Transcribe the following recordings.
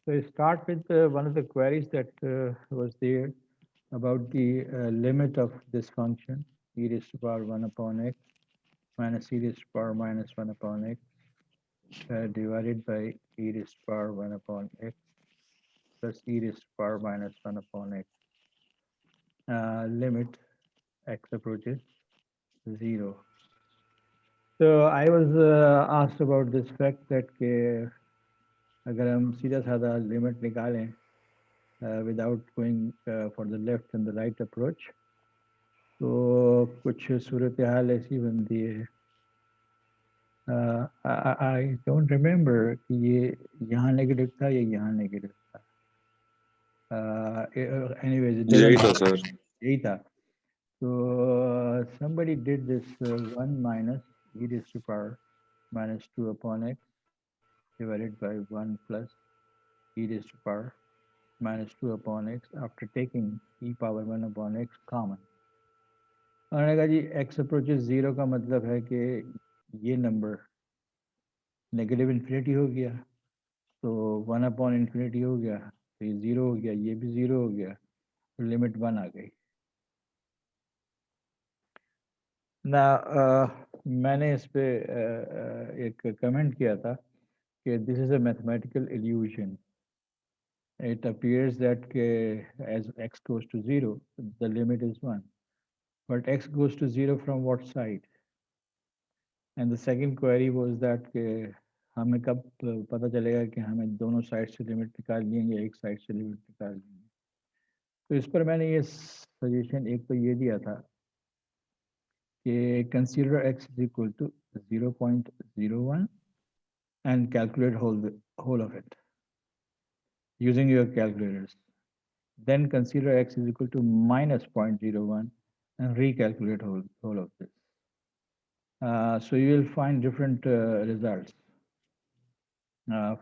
So I start with one of the queries that was there about the limit of this function, e raised to power 1 upon x minus e raised to power minus 1 upon x divided by e raised to power 1 upon x plus e raised to power minus 1 upon x. Limit x approaches 0. So I was asked about this fact that अगर हम सीधा साधा limit निकालें without going for the left and the right approach, तो कुछ सूरत हाल ऐसी बनती है. I don't remember कि ये यहाँ नेगेटिव था या यहाँ नेगेटिव था. Anyways, it यही doesn't था matter. सर. यही था. So somebody did this 1 minus e raised to power minus 2 upon x divided by 1 plus e raised to power minus 2 upon x after taking e power 1 upon x common. उन्होंने कहा जी x approaches 0 का मतलब है कि ये number negative infinity हो गया, तो 1 अपॉन इन्फिनिटी हो गया, तो ये 0 हो गया, ये भी 0 हो गया, तो लिमिट 1 आ गई ना. मैंने इस पे एक कमेंट किया था कि this is a mathematical illusion. It appears that as x goes to 0, the limit is 1. But x goes to 0 from what side? And the second query was that हमें कब पता चलेगा कि हमें दोनों साइड से लिमिट निकालनी है या एक साइड से लिमिट निकालनी है. तो इस पर मैंने ये सजेशन एक तो ये दिया था कि consider x is equal to 0.01 and calculate whole of it using your calculators. Then consider x is equal to minus 0.01 and recalculate whole of this. So you will find different results.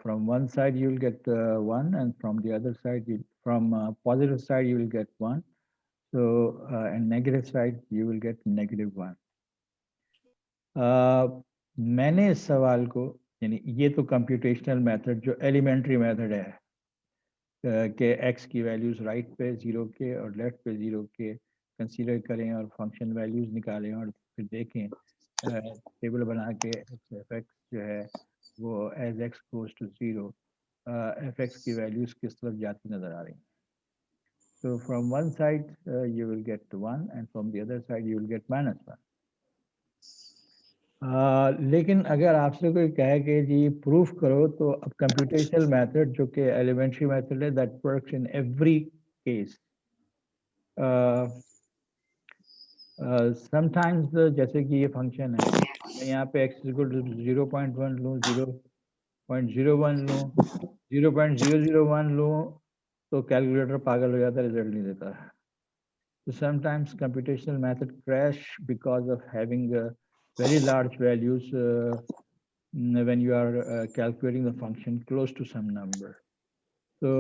From one side you will get 1, and from the other side, from positive side you will get 1. So and negative side you will get -1. मैंने इस सवाल को, यानी ये तो computational method जो elementary method है कि x की वैल्यूज राइट पे 0 के और लेफ्ट पे 0 के कंसीडर करें और फंक्शन वैल्यूज निकालें और फिर देखें टेबल बना के एफ एक्स जो है वो as x goes to 0 f x की वैल्यूज किस तरफ जाती नज़र आ रही हैं. So from one side you will get 1 and from the other side you will get -1. लेकिन अगर आपसे कोई कहे कि जी प्रूफ करो, तो अब कंप्यूटेशनल मेथड जो कि एलिमेंट्री मेथड है that works in every case. Sometimes जैसे कि ये फंक्शन है, मैं यहाँ पे x इक्वल टू 0.1 लूँ, 0.01 लूँ, 0.001 लूँ, तो कैलकुलेटर पागल हो जाता है, रिजल्ट नहीं देता. So sometimes computational method crash because of having very large values when you are calculating the function close to some number. So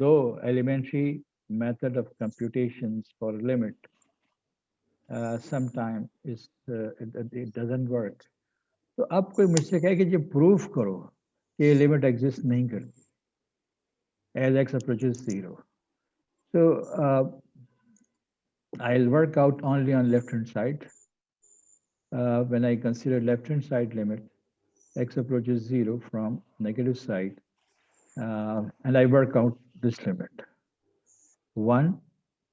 though elementary method of computations for limit sometimes it doesn't work. तो अब कोई मुझसे कहे कि जो proof करो कि limit exist नहीं करती as x approaches 0. So I'll work out only on left hand side. When I consider left hand side limit, x approaches 0 from negative side, and I work out this limit. 1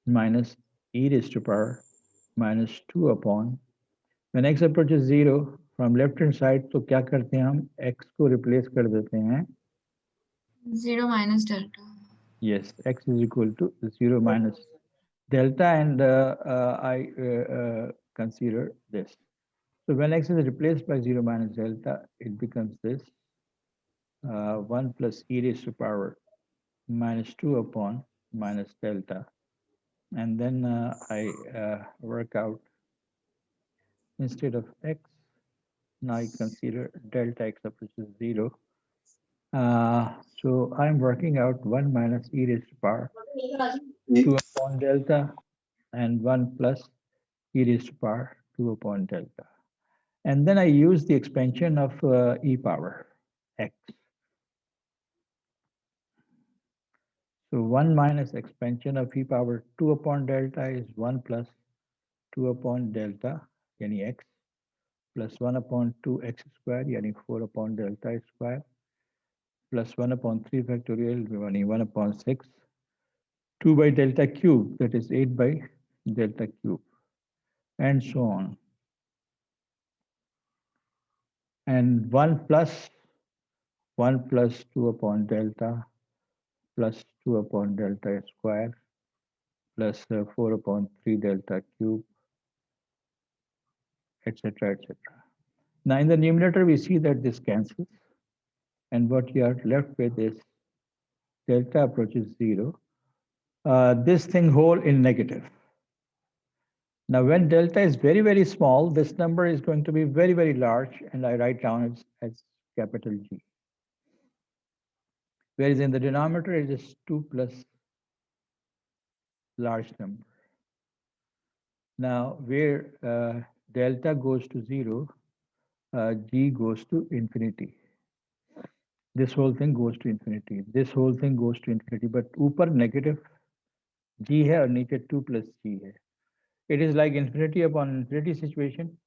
minus e raised to power minus 2 upon, when x approaches 0 from left hand side, तो क्या करते हैं हम x को replace कर देते हैं 0 minus delta. Yes, x is equal to 0 minus delta, and I consider this. So when x is replaced by 0 minus delta, it becomes this 1 plus e raised to power minus 2 upon minus delta. And then I work out, instead of x, now I consider delta x approaches 0. So I'm working out 1 minus e raised to power 2 upon delta and 1 plus e raised to power 2 upon delta. And then I use the expansion of e power x. So 1 minus expansion of e power 2 upon delta is 1 plus 2 upon delta, yani x, plus 1 upon 2x square, yani 4 upon delta square, plus 1 upon 3 factorial, yani 1 upon 6, 2 by delta cube, that is 8 by delta cube, and so on. And 1 plus 2 upon delta plus 2 upon delta square plus 4 upon 3 delta cube, etc., etc. Now in the numerator, we see that this cancels, and what you are left with is delta approaches 0. This thing whole in negative. Now when delta is very, very small, this number is going to be very, very large, and I write down as capital G. Whereas in the denominator, it is 2 plus large number. Now where delta goes to 0, G goes to infinity. This whole thing goes to infinity. This whole thing goes to infinity. But ऊपर negative G है और नीचे 2 plus G है. It is like infinity upon infinity situation.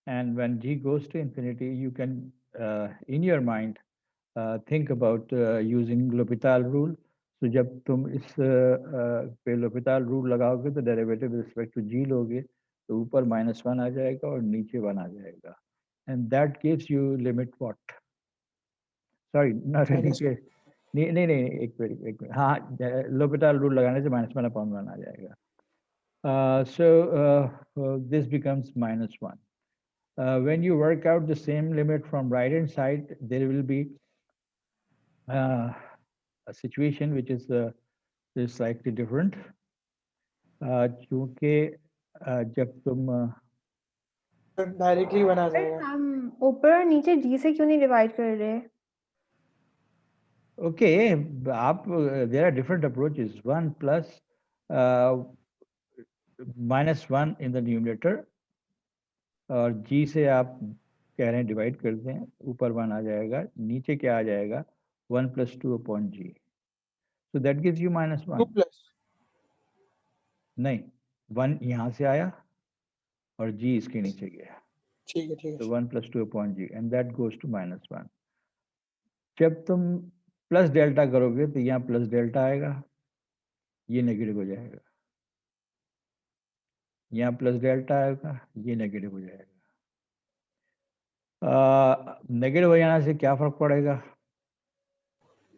And when G goes to infinity, you can, in your mind, think about using L'Hopital rule. So जब तुम इस पे L'Hopital rule लगाओगे तो derivative with respect to G लोगे तो ऊपर -1 आ जाएगा और नीचे 1 आ जाएगा. And that gives you limit what? Sorry, not really. नहीं, एक मिनट, हाँ, L'Hopital rule लगाने से -1 upon 1 आ जाएगा. So this becomes -1. When you work out the same limit from right hand side, there will be a situation which is slightly different. क्योंकि जब तुम directly बना जाएगा. हम ऊपर और नीचे जी से क्यों नहीं डिवाइड कर रहे? Okay, there are different approaches. 1 plus -1 in the numerator, और G से आप कह रहे हैं डिवाइड कर दें, ऊपर 1 आ जाएगा, नीचे क्या आ जाएगा? 1 plus 2 upon G. So that gives you -1. 2 plus. नहीं, 1 यहाँ से आया और G इसके नीचे गया. ठीक है. So 1 plus 2 upon G, and that goes to -1. जब तुम प्लस डेल्टा करोगे तो यहाँ प्लस डेल्टा आएगा, ये नेगेटिव हो जाएगा. यहाँ प्लस डेल्टा आएगा, ये नेगेटिव हो जाएगा. नेगेटिव हो जाने से क्या फर्क पड़ेगा?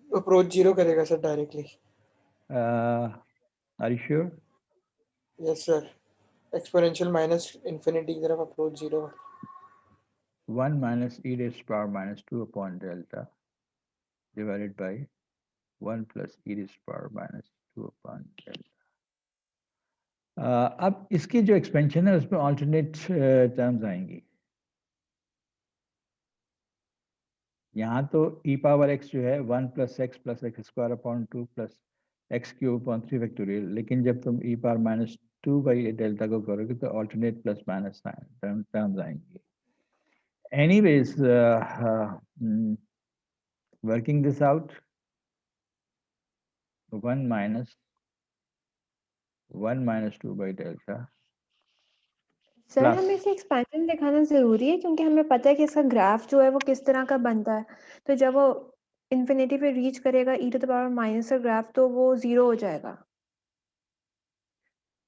अप्रोच 0 करेगा sir directly. Are you sure? Yes sir. Exponential minus infinity की तरफ approach 0. 1 minus e raised to power minus 2 upon delta divided by 1 plus e raised to power minus 2 upon delta. अब इसकी जो एक्सपेंशन है उसमें alternate terms आएंगी. यहाँ तो e पावर x जो है 1 plus x plus x square upon 2 plus x cube upon 3 factorial, लेकिन जब तुम e power minus 2 by delta को करोगे तो ऑल्टरनेट प्लस माइनस टर्म्स आएंगी. Anyways, working this out, 1 minus 2 by delta. Sir Plus. हमें इसे एक्सपेंशन दिखाना जरूरी है क्योंकि हमें पता है कि इसका ग्राफ जो है वो किस तरह का बनता है. तो जब वो इन्फिनिटी पे रीच करेगा e to the power minus का ग्राफ तो वो 0 हो जाएगा.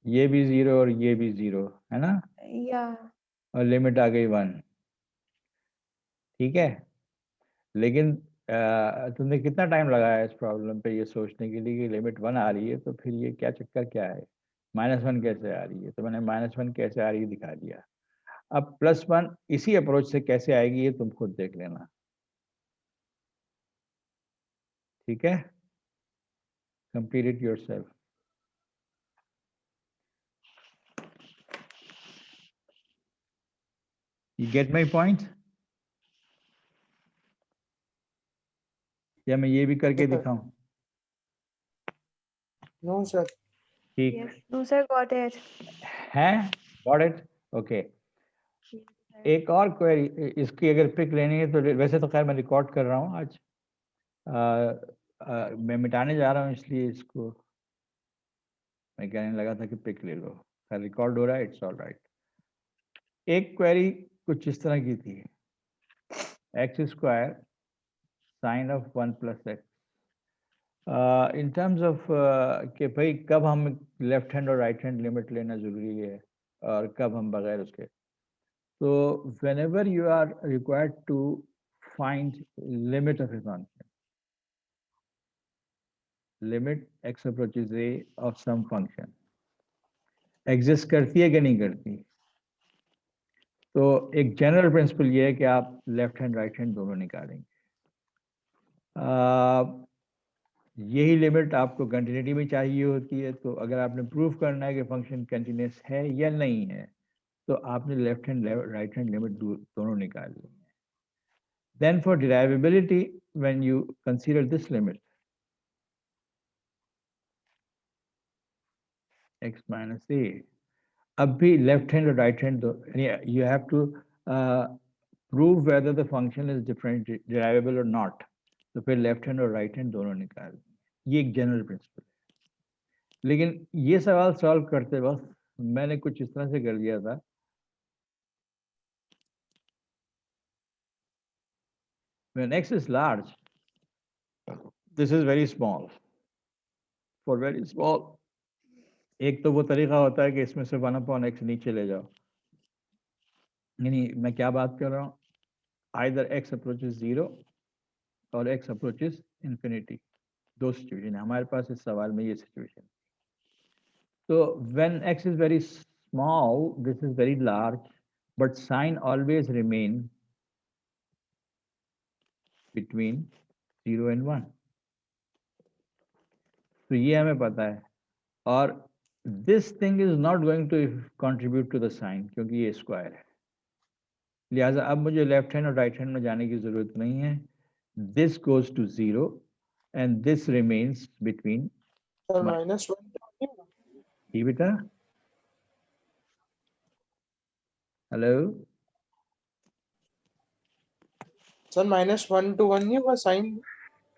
ये भी 0 और ये भी 0 है ना, या और लिमिट आ गई 1. ठीक है, लेकिन तुमने कितना टाइम लगाया इस प्रॉब्लम पे ये सोचने के लिए कि लिमिट 1 आ रही है तो फिर ये क्या चक्कर क्या है, -1 कैसे आ रही है? तो मैंने -1 कैसे आ रही है दिखा दिया. अब +1 इसी अप्रोच से कैसे आएगी ये तुम खुद देख लेना. ठीक है, complete it yourself. You get my point? या मैं ये भी करके दिखाऊं? No sir. ठीक नो सर गॉट इट. है, गॉट इट. ओके, एक और क्वेरी इसकी अगर पिक लेनी है तो वैसे तो खैर मैं रिकॉर्ड कर रहा हूँ आज. मैं मिटाने जा रहा हूँ इसलिए इसको मैं कहने लगा था कि पिक ले लो, रिकॉर्ड हो रहा है, इट्स ऑल राइट। एक क्वेरी कुछ इस तरह की थी, x square sine of 1 plus x, in terms of कि भाई कब हम लेफ्ट हैंड और राइट हैंड लिमिट लेना जरूरी है और कब हम बगैर उसके। तो whenever you are required to find limit of a function, limit x approaches a of some function, exist करती है कि नहीं करती। तो एक जनरल प्रिंसिपल ये है कि आप लेफ्ट हैंड राइट हैंड दोनों निकालेंगे। यही लिमिट आपको कंटिन्यूटी में चाहिए होती है। तो अगर आपने प्रूव करना है कि फंक्शन कंटिन्यूस है या नहीं है, तो आपने left hand right hand limit दोनों निकाल ली। Then for derivability, when you consider this limit, x minus a, अब भी left hand और right hand you have to prove whether the function is different derivable or not. तो फिर left hand और right hand दोनों निकाल, ये एक जनरल प्रिंसिपल है। लेकिन ये सवाल सॉल्व करते वक्त मैंने कुछ इस तरह से कर लिया था, when x is large, this is very small. For very small, एक तो वो तरीका होता है कि इसमें से 1/x नीचे ले जाओ। यानी मैं क्या बात कर रहा हूँ, either x approaches 0 और x approaches infinity, दो सिचुएशन है हमारे पास इस सवाल में, ये सिचुएशन। तो when x is very small, this is very large, but sign always remain between 0 and 1। तो ये हमें पता है, और this thing is not going to contribute to the sign क्योंकि ये स्क्वायर है। लिहाजा अब मुझे लेफ्ट हैंड और राइट हैंड में जाने की जरूरत नहीं है। This goes to 0 and this remains between Sir, -1. जी बेटा, हेलो, सर -1 to 1 नहीं होगा साइन?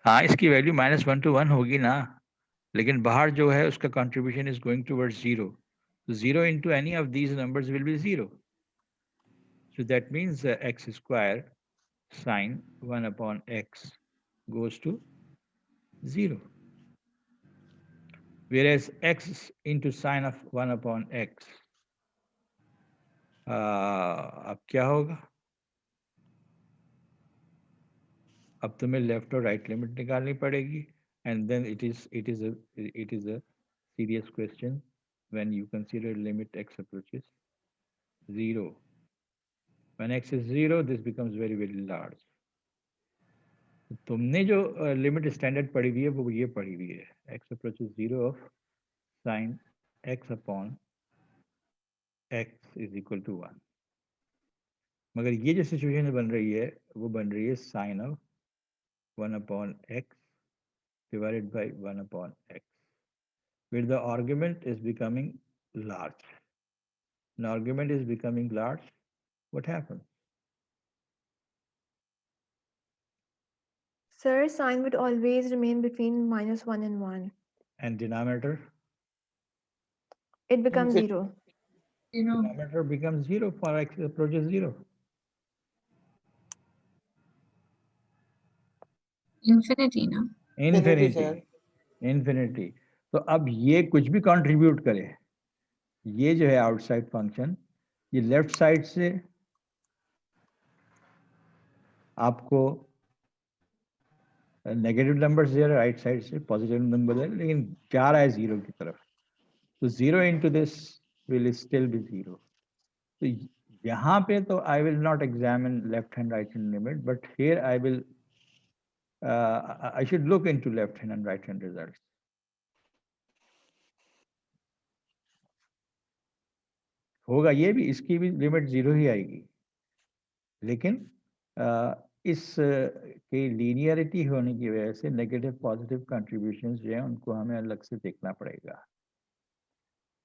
हाँ इसकी वैल्यू -1 to 1 होगी ना, लेकिन बाहर जो है उसका contribution is going towards 0। So 0 into any of these numbers will be 0. So that means x square sine 1/x goes to 0. Whereas x into sine of 1/x, अब क्या होगा, अब तुम्हें लेफ्ट और राइट लिमिट निकालनी पड़ेगी, and then it is a serious question when you consider limit x approaches 0. When x is 0, this becomes very very large. तुमने जो लिमिट स्टैंडर्ड पढ़ी हुई है वो ये पढ़ी हुई है, x approaches 0 of sin x upon x is equal to 1। मगर ये जो सिचुएशन बन रही है वो बन रही है sine of 1/x divided by 1/x, where the argument is becoming large. An argument is becoming large, what happens? Sir, sign would always remain between -1 and 1. And denominator? It becomes Infin- 0. Denominator becomes 0 for x approaches 0. Infinity ना। Infinity, sir. Infinity। तो अब ये कुछ भी contribute करे, ये जो है आउटसाइड फंक्शन, ये लेफ्ट साइड से आपको नेगेटिव नंबर दे रहा है, राइट साइड से पॉजिटिव नंबर दे रहा है, लेकिन जा रहा है 0 की तरफ। तो 0 into this will still be 0. तो यहाँ पे तो I will not examine left hand right hand limit, but here I will I should look into left hand and right hand results. होगा ये भी, इसकी भी लिमिट 0 ही आएगी, लेकिन इस के लीनियरिटी होने की वजह से नेगेटिव पॉजिटिव कंट्रीब्यूशंस जो है उनको हमें अलग से देखना पड़ेगा।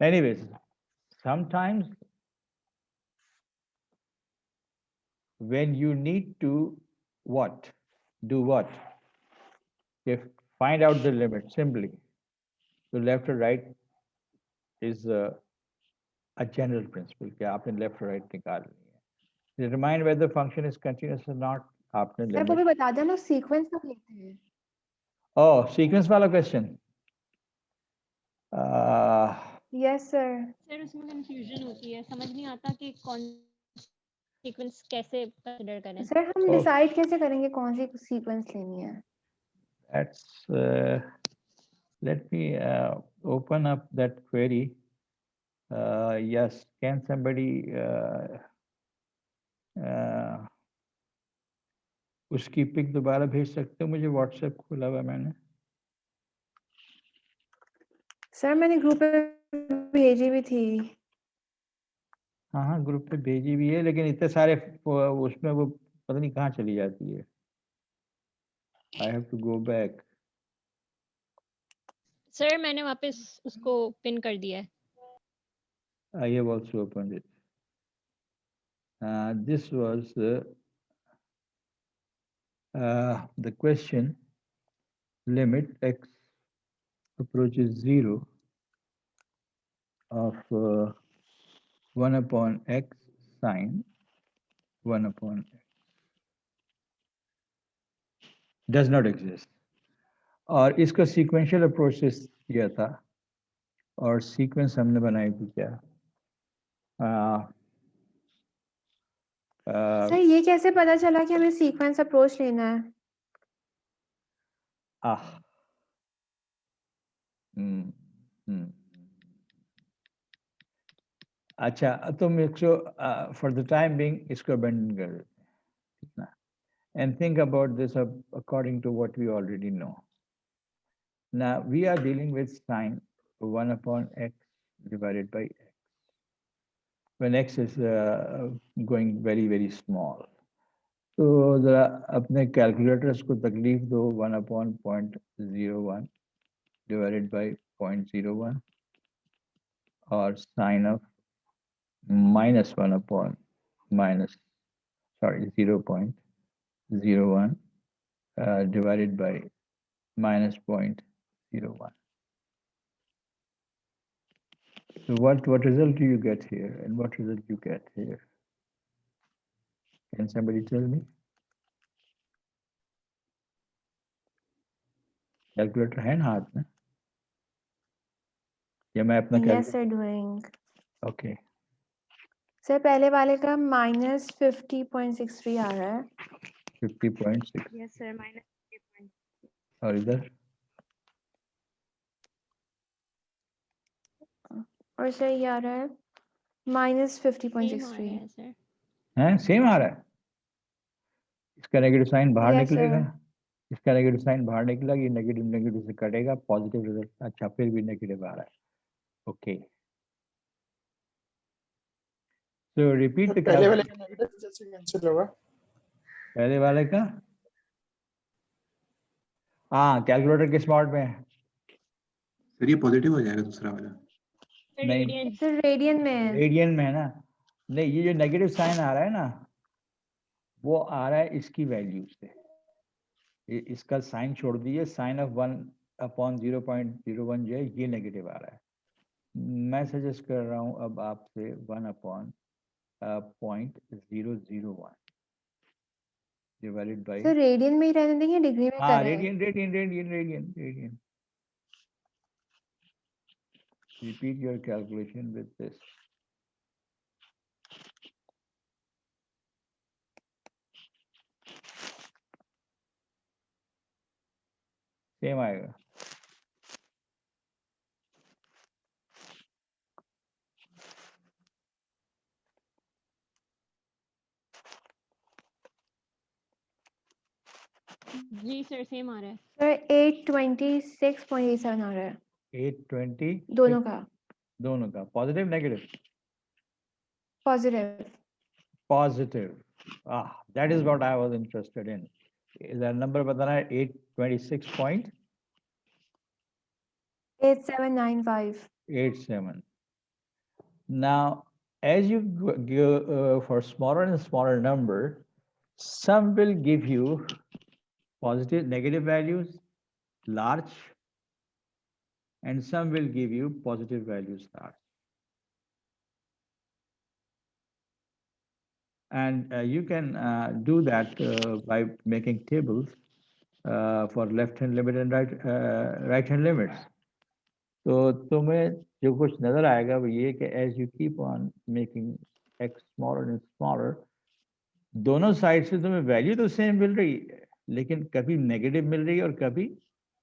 Anyways, sometimes when you need to do what? If find out the limit simply. So left or right is a general principle कि आपने left or right निकाल लिया है. Determine whether the function is continuous or not. आपने sir वो limit. भी बता देना सीक्वेंस कब लेते हैं. Oh, sequence वाला question. Yes sir. सर उसमें कंफ्यूजन होती है, समझ नहीं आता कि कौन सीक्वेंस कैसे कंसीडर करें. सर हम Oh. डिसाइड कैसे करेंगे कौन सी सीक्वेंस लेनी है. That's let me open up that query. Yes, can somebody उसकी पिक दोबारा भेज सकते हो मुझे? व्हाट्सएप खोला हुआ मैंने. सर मैंने ग्रुप पे भेजी भी थी. हाँ हाँ ग्रुप पे भेजी भी है, लेकिन इतने सारे उसमें वो पता नहीं कहाँ चली जाती है. I have to go back. Sir मैंने वापस उसको पिन कर दिया है. I have also opened it. This was the question. Limit x approaches 0 of 1 upon x sine 1 upon x does not exist. और इसका sequential approach से किया था, और sequence हमने बनाई थी क्या? सर ये कैसे पता चला कि हमें सीक्वेंस अप्रोच लेना है. अच्छा तुम इसको फॉर द टाइम बीइंग इसको अबेंडन कर देते हैं, ठीक ना? And think about this according to what we already know. Now we are dealing with sine 1 upon x divided by x when x is going very small. तो जरा अपने calculators को तकलीफ दो. 1 upon 0.01 divided by 0.01 और sign of -1 upon 0.01 divided by -0.01. So what result do you get here and what result you get here? Can somebody tell me? Calculator है ना हाथ में? या मैं अपना yes sir doing. Okay. Sir पहले वाले का -50.63 आ रहा है. 50.6 यस सर -3. और इधर और सर ये आ रहा है -50.63. सर है सेम आ रहा है. इसका नेगेटिव साइन बाहर Yes, निकलेगा. sir. इसका नेगेटिव साइन बाहर निकलेगा, ये नेगेटिव से कटेगा, पॉजिटिव रिजल्ट. अच्छा फिर भी नेगेटिव आ रहा है. ओके सो रिपीट द पहले वाले का नेगेटिव जैसे कैंसिल होगा. पहले वाले का हाँ कैलकुलेटर किस मोड में है? सर ये पॉजिटिव हो जाएगा दूसरा वाला. नहीं रेडियन सर रेडियन में है. रेडियन में है ना. नहीं ये जो नेगेटिव साइन आ रहा है ना वो आ रहा है इसकी वैल्यू से. इसका साइन छोड़ दीजिए. साइन ऑफ 1 upon 0.01 जो है ये नेगेटिव आ रहा है. मैं सजेस्ट कर रहा हूँ अब आपसे 1 upon 0.001 divided by sir radian में ही रहने देंगे डिग्री में हाँ करें. Radian. Repeat your calculation with this. Same आएगा. जी सर सेम आ रहा है. सर 826.87 आ रहा है 820 दोनों का. Positive negative positive. Positive. That is what I was interested in. इधर नंबर बताना है 826.87. 8795. Now as you go for smaller and smaller number, some will give you positive negative values, large, and some will give you positive values large. And you can do that by making tables for left hand limit and right hand limits. तो तुम्हें जो कुछ नजर आएगा वो ये कि as you keep on making x smaller and smaller, दोनों साइड से तुम्हें वैल्यू तो सेम मिल रही है, लेकिन कभी नेगेटिव मिल रही है और कभी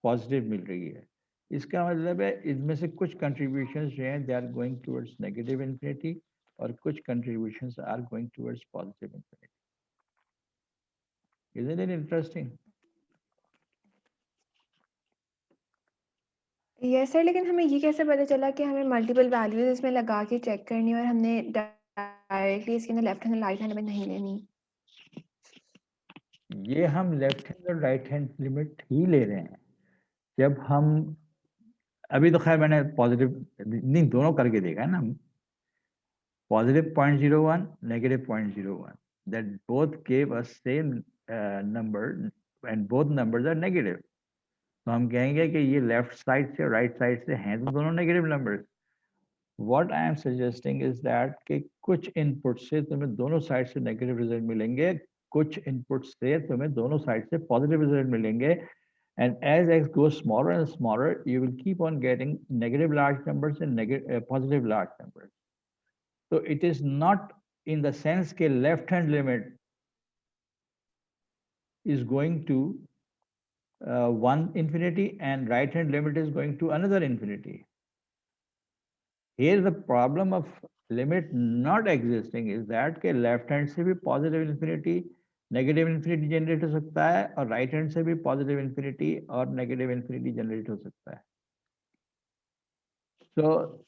पॉजिटिव मिल रही है. इसका मतलब है इनमें से कुछ कंट्रीब्यूशंस जो हैं they are going towards negative infinity और कुछ contributions are going towards positive infinity. Isn't it interesting? Yes sir, लेकिन हमें ये कैसे पता चला कि हमें मल्टीपल वैल्यूज इसमें लगा के चेक करनी है और हमने डायरेक्टली इसके अंदर left hand right hand limit नहीं लेनी? ये हम लेफ्ट हैंड और राइट हैंड लिमिट ही ले रहे हैं. जब हम अभी तो खैर मैंने पॉजिटिव नहीं दोनों करके देखा है ना. Positive 0.01, negative 0.01. That both gave us same number and both numbers are negative. तो हम कहेंगे कि ये लेफ्ट साइड से राइट साइड से हैं तो दोनों negative numbers. What I am suggesting is that कि कुछ इनपुट से तुम्हें दोनों साइड से नेगेटिव रिजल्ट मिलेंगे, कुछ इनपुट से तुम्हें दोनों साइड से पॉजिटिव रिजल्ट मिलेंगे. And as x goes smaller and smaller, you will keep on getting negative large numbers and positive large numbers. So it is not in the sense that left hand limit is going to one infinity and right hand limit is going to another infinity. Here the problem of limit not existing is that के left hand से भी positive infinity, negative infinity generate हो सकता है और right hand से भी positive infinity और negative infinity generate हो सकता है. So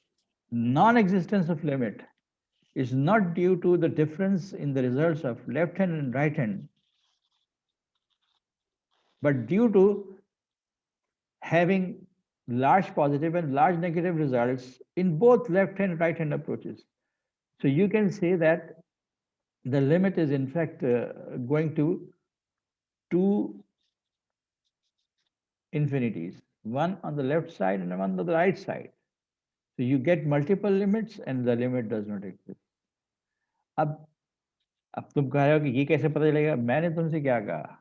non-existence of limit is not due to the difference in the results of left hand and right hand, but due to having large positive and large negative results in both left hand and right hand approaches. So you can say that the limit is in fact going to two infinities, one on the left side and one on the right side. So you get multiple limits and the limit does not exist. अब तुम कह रहे हो कि ये कैसे पता चलेगा? मैंने तुमसे क्या कहा?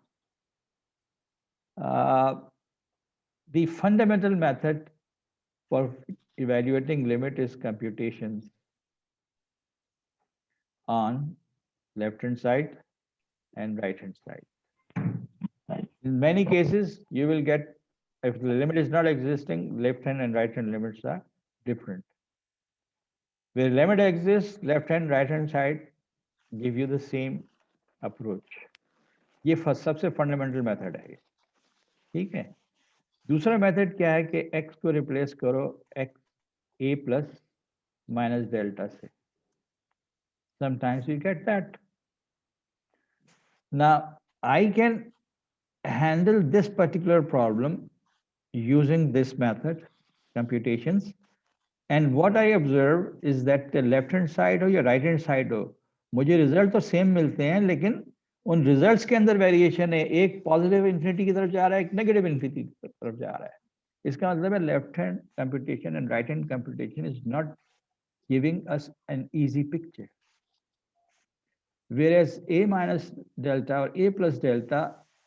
The fundamental method for evaluating limit is computations on left hand side and right hand side. In many cases, you will get, if the limit is not existing, left hand and right hand limits are different. Where limit exists, left hand, right hand side give you the same approach. ये सबसे fundamental method है. ठीक है. दूसरा method क्या है कि x को रिप्लेस करो x a plus minus delta से. Sometimes you get that. Now I can handle this particular problem using this method, computations. And what I observe is that the left hand side हो या right hand side हो, मुझे result तो same मिलते हैं, लेकिन उन रिजल्ट्स के अंदर वेरिएशन है. एक पॉजिटिव इन्फिनिटी की तरफ जा रहा है, एक नेगेटिव इन्फिनिटी की तरफ जा रहा है. इसका मतलब है left hand computation and right hand computation is not giving us an easy picture. Whereas a minus delta और a plus delta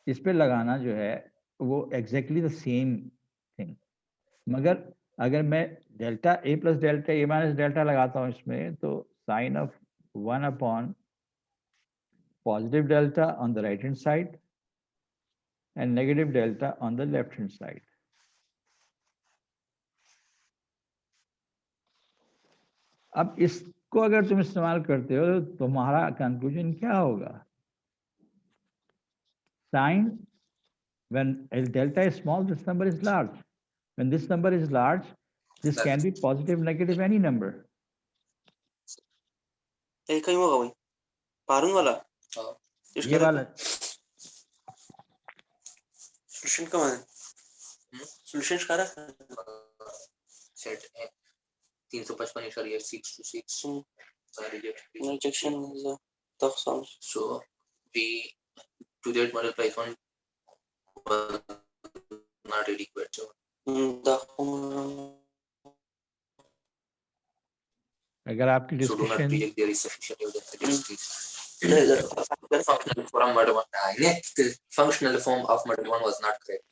इस पे लगाना जो है वो exactly the same thing. मगर अगर मैं delta a plus delta a minus delta लगाता हूँ इसमें, तो sin of 1 upon positive delta on the right hand side and negative delta on the left hand side. अब इसको अगर तुम इस्तेमाल करते हो तो तुम्हारा कंक्लूजन क्या होगा? Sin, when delta is small, this number is large. When this number is large, this can be positive, negative, any number. एक कहीं होगा वही पारुंग वाला ये वाला सॉल्यूशन का है. सॉल्यूशन का रहा सेट है 355 rejection is a tough sound. So we to that multiply from not adequate. So अगर आपकी so do not discussion feel there is sufficient evidence against this. The functional form the functional form of model 1 was not correct.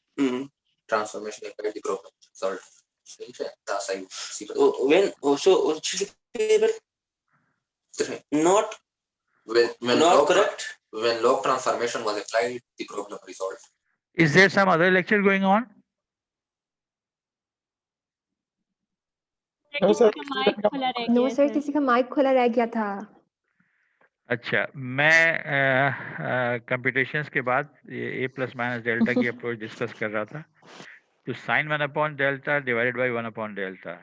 Transformation applied the problem solved. ठीक है, that's I see. When also not when not log correct. When log transformation was applied, the problem resolved. Is there some other lecture going on? No, sir. किसी का mic खुला रह no गया sir है किसी का माइक खुला रह गया था। अच्छा, मैं कंप्यूटेशंस के बाद ये ए प्लस माइनस डेल्टा की अप्रोच डिस्कस कर रहा था। तो sine 1 upon delta divided by 1 upon delta,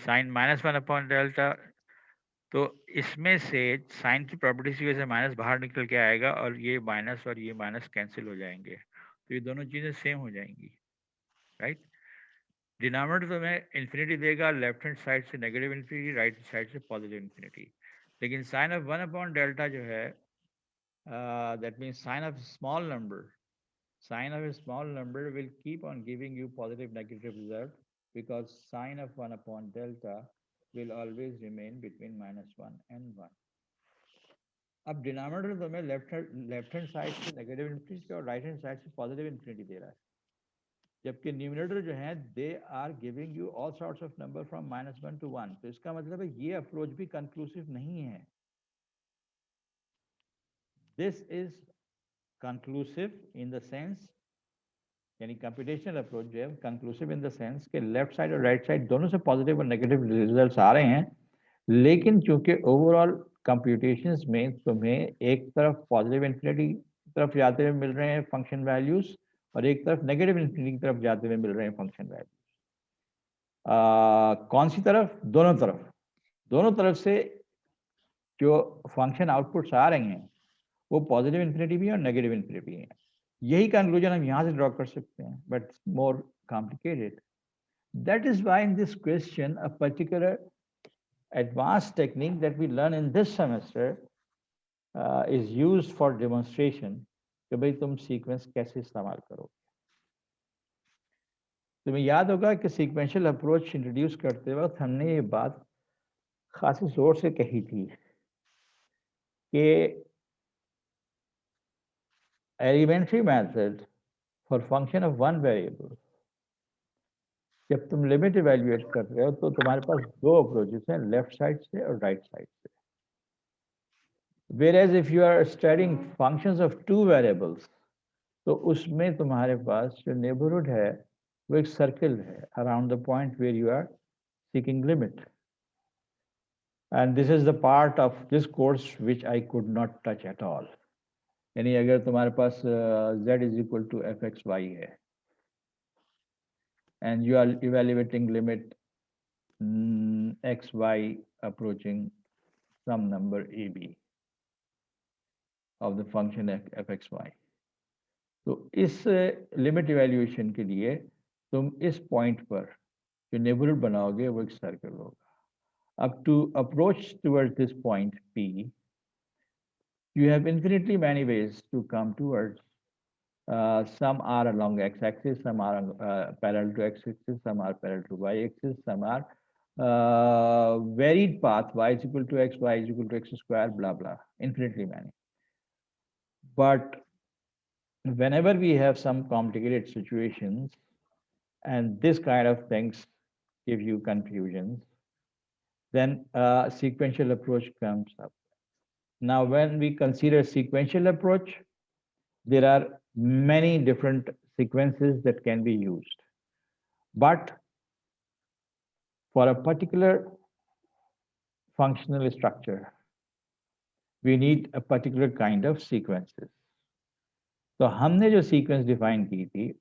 sine minus 1 upon delta, तो इसमें से साइन की प्रॉपर्टीज की वजह से माइनस बाहर निकल के आएगा और ये माइनस कैंसिल हो जाएंगे, तो ये दोनों चीज़ें सेम हो जाएंगी, राइट। डिनोमिनेटर तो मैं इन्फिनिटी देगा, लेफ्ट हैंड साइड से नेगेटिव इन्फिनिटी, राइट साइड से पॉजिटिव इन्फिनिटी, लेकिन साइन ऑफ 1 अपॉन डेल्टा जो है that means sign of small number will keep on giving you positive negative result because sine of 1 upon delta will always remain between -1 and 1. अब denominator तो मैं left hand side से negative infinity और right hand side से positive infinity दे रहा है, जबकि न्यूमरेटर जो है they are giving you all sorts of number from -1 to 1। तो इसका मतलब है ये अप्रोच भी कंक्लूसिव नहीं है। This is conclusive in the sense, यानी कंप्यूटेशनल अप्रोच जो है कंक्लूसिव इन द सेंस कि लेफ्ट साइड और राइट साइड दोनों से पॉजिटिव और नेगेटिव रिजल्ट्स आ रहे हैं, लेकिन चूंकि ओवरऑल कंप्यूटेशंस में तुम्हें एक तरफ पॉजिटिव इन्फिनिटी की तरफ जाते हुए मिल रहे हैं फंक्शन वैल्यूज और एक तरफ नेगेटिव इन्फिनिटी की तरफ जाते हुए मिल रहे हैं फंक्शन वैल्यूज। कौन सी तरफ? दोनों तरफ से जो फंक्शन आउटपुट्स आ रहे हैं वो पॉजिटिव इन्फिनिटी भी है और नेगेटिव इन्फिनिटी भी है। यही कंक्लूजन हम यहाँ से ड्रॉ कर सकते हैं, but more complicated. That is why in this question a particular advanced technique that we learn in this semester is used for demonstration कि भाई तुम सीक्वेंस कैसे इस्तेमाल करो। तुम्हें याद होगा कि सीक्वेंशियल अप्रोच इंट्रोड्यूस करते वक्त हमने ये बात खासी जोर से कही थी कि elementary method for function of one variable, जब तुम लिमिट इवेल्युएट कर रहे हो तो तुम्हारे पास दो अप्रोचेस हैं, लेफ्ट साइड से और राइट साइड से। Whereas if you are studying functions of two variables, तो उसमें तुम्हारे पास जो नेबरहुड है वो एक सर्कल है around the point where you are seeking limit, and this is the part of this course which I could not touch at all. यानी अगर तुम्हारे पास z is equal to fxy है and you are evaluating limit xy approaching some number ab of the function fxy, तो इस limit evaluation के लिए तुम इस पॉइंट पर जो नेबरहुड बनाओगे वो एक सर्कल होगा। अब to approach towards this point P, you have infinitely many ways to come towards. Some are along x-axis, some are parallel to x-axis, some are parallel to y-axis, some are varied path, y is equal to x, y is equal to x square, blah blah, infinitely many. But whenever we have some complicated situations and this kind of things give you confusions, then a sequential approach comes up. Now, when we consider sequential approach, there are many different sequences that can be used. But for a particular functional structure, we need a particular kind of sequences. तो हमने जो sequence define की थी,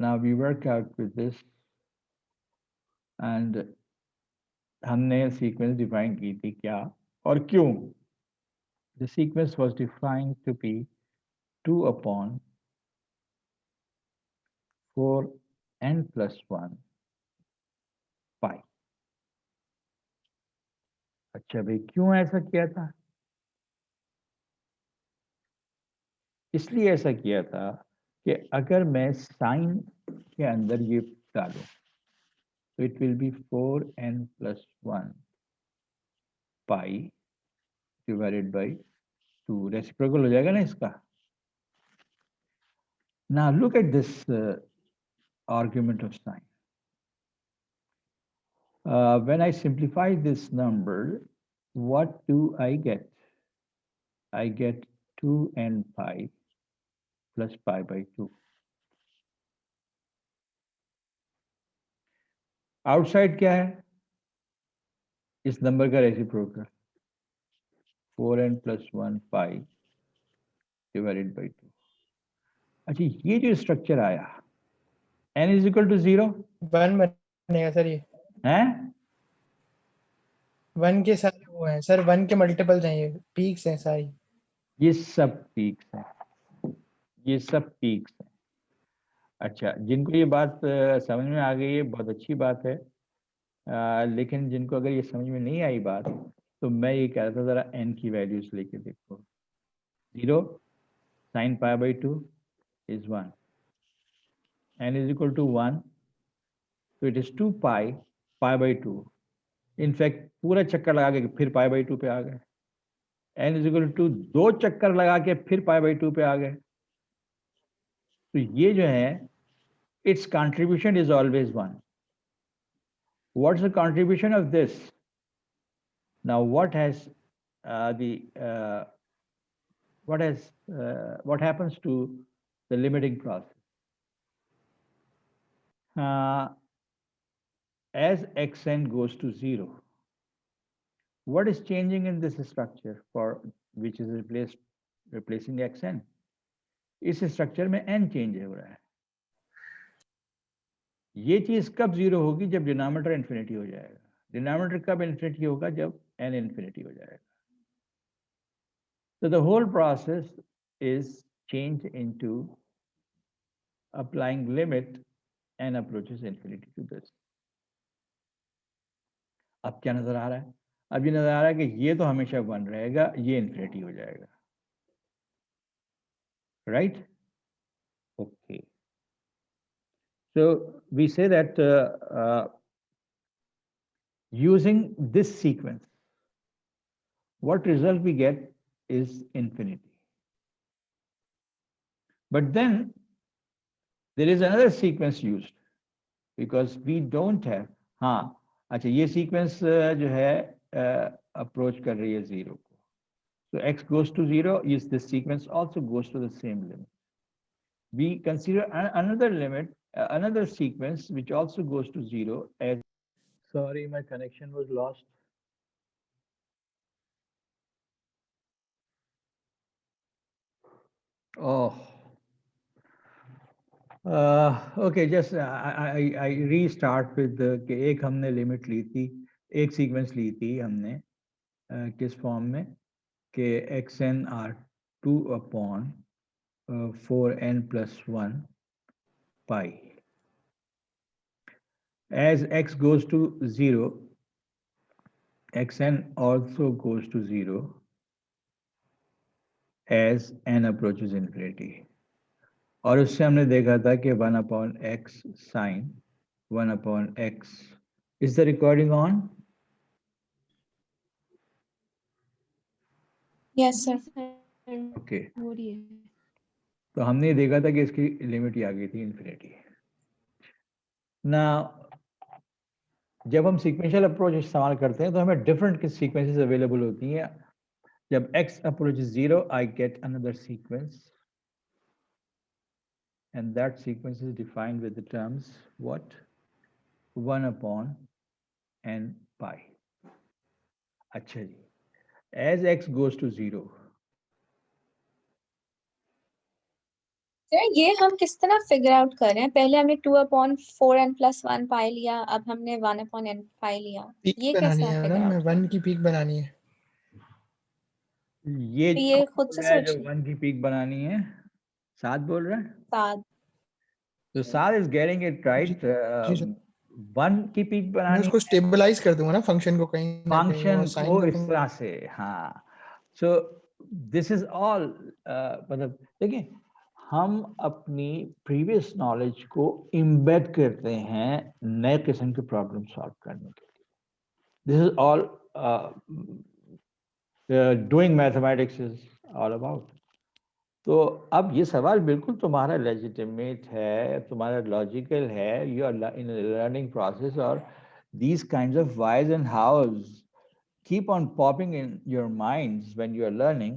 now we work out with this and हमने sequence define की थी क्या और क्यों? The sequence was defined to be 2 upon 4n plus 1 pi. अच्छा भाई क्यों ऐसा किया था? इसलिए ऐसा किया था कि अगर मैं साइन के अंदर ये डालूं तो it will be 4n+1 pi divided by 2, reciprocal हो जाएगा ना इसका। Now look at this argument of sine. When I simplify this number, what do I get? I get 2n pi plus pi by 2. Outside क्या है? इस number का reciprocal 4n+1 pi divided by 2. अच्छा, ये जो स्ट्रक्चर आया n is equal to 0 1 बनेगा sir, ये है? 1 के सारे वो हैं सर, 1 के मल्टीपल्स हैं, ये पीक्स हैं सारी। ये सब पीक्स हैं, ये सब पीक्स हैं। अच्छा, जिनको ये बात समझ में आ गई है बहुत अच्छी बात है, लेकिन जिनको अगर ये समझ में नहीं आई बात, तो मैं ये कह रहा था ज़रा n की वैल्यूज लेके देखो। 0 sin pi by 2 is 1, n is equal to 1, so it is 2 pi by 2. In fact पूरा चक्कर लगा के फिर pi by 2 पे आ गए। n is equal to 2 चक्कर लगा के फिर pi by 2 पे आ गए। तो ये जो है, its contribution is always 1. What's the contribution of this? Now, what happens to the limiting process? As xn goes to 0, what is changing in this structure for which is replacing xn? इस structure में n change हो रहा है। ये चीज कब 0 होगी? जब डिनोमिनेटर इन्फिनिटी हो जाएगा। डिनोमिनेटर कब इन्फिनिटी होगा? जब n इन्फिनिटी हो जाएगा। So the whole process is changed into applying limit n approaches infinity to this. अब क्या नजर आ रहा है? अब ये नजर आ रहा है कि ये तो हमेशा 1 रहेगा, ये इन्फिनिटी हो जाएगा, right? Okay. So we say that using this sequence, what result we get is infinity. But then there is another sequence used because we don't have, हाँ, अच्छा, ये sequence जो है approach कर रही है 0 को. So x goes to 0, yes, this sequence also goes to the same limit. We consider another limit, another sequence which also goes to 0 as, sorry, my connection was lost. Oh. Okay, just I restart with कि एक हमने limit ली थी, एक sequence ली थी हमने किस form में कि xn are 2 upon 4n plus 1 pi. As x goes to 0, xn also goes to 0 as n approaches infinity. और उससे हमने देखा था कि 1 upon x sin 1 upon x. Is the recording on? Yes, sir. Okay. हो रही है। तो हमने ये देखा था कि इसकी लिमिट ही आ गई थी इन्फिनिटी। ना जब हम सीक्वेंशियल अप्रोच इस्तेमाल करते हैं तो हमें डिफरेंट सीक्वेंसेस अवेलेबल होती हैं। जब x approaches 0, I get another sequence. And that sequence is defined with the terms what? 1 upon n pi. अच्छा जी, as x goes to 0. Sir ये हम किस तरह फिगर आउट कर रहे हैं? पहले हमने 2 upon 4n plus 1 पाई लिया, अब हमने 1 upon n पाई लिया। पीक ये बनानी कैसे है फिगर मैडम, आउट? 1 की पीक बनानी है। ये खुद से बोल रहा है जो सोचिए। 1 की पीक बनानी है, साथ बोल रहा है। 7। तो साथ is getting it right. जी सर, 1 की पीक मैं बनानी उसको स्टेबलाइज कर दूंगा ना फंक्शन को कहीं ना कहीं, फंक्शन और साइन को का इस तरह से, हाँ। So दिस इज ऑल, मतलब देखिए, हम अपनी प्रीवियस नॉलेज को इम्बेड करते हैं नए किस्म के प्रॉब्लम सॉल्व करने के लिए. This is all doing mathematics is all about. तो अब ये सवाल बिल्कुल तुम्हारा लेजिटिमेट है, तुम्हारा लॉजिकल है. You are in learning process, और these kinds of whys and hows keep on popping in your minds when you are learning.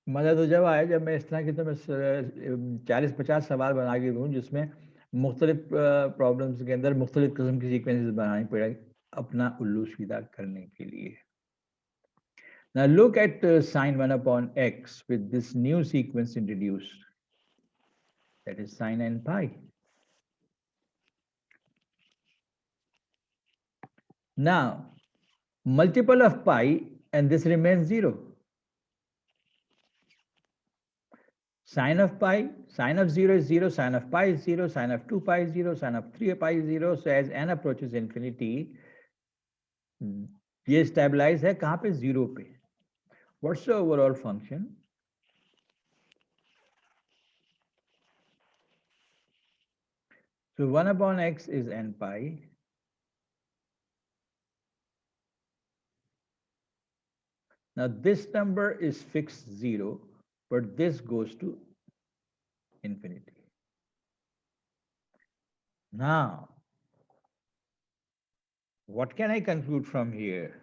मजा तो जब आए जब मैं इस तरह की तो मैं 40-50 सवाल बना के दूं जिसमें मुख्तलिफ प्रॉब्लम्स के अंदर मुख्तलिफ किस्म की सीक्वेंसेस बनानी पड़ेगी अपना उल्लू सीधा करने के लिए. Now look at sine 1 upon x with this new sequence introduced, that is sine n pi. Now multiple of pi and this remains 0. Sine of pi, sine of 0 is 0, sine of pi is 0, sine of 2 pi is 0, sine of 3 pi is 0. So as n approaches infinity, ये stabilize है कहाँ पे? 0 पे. What's the overall function? So 1 upon x is n pi. Now this number is fixed 0, but this goes to infinity. Now, what can I conclude from here?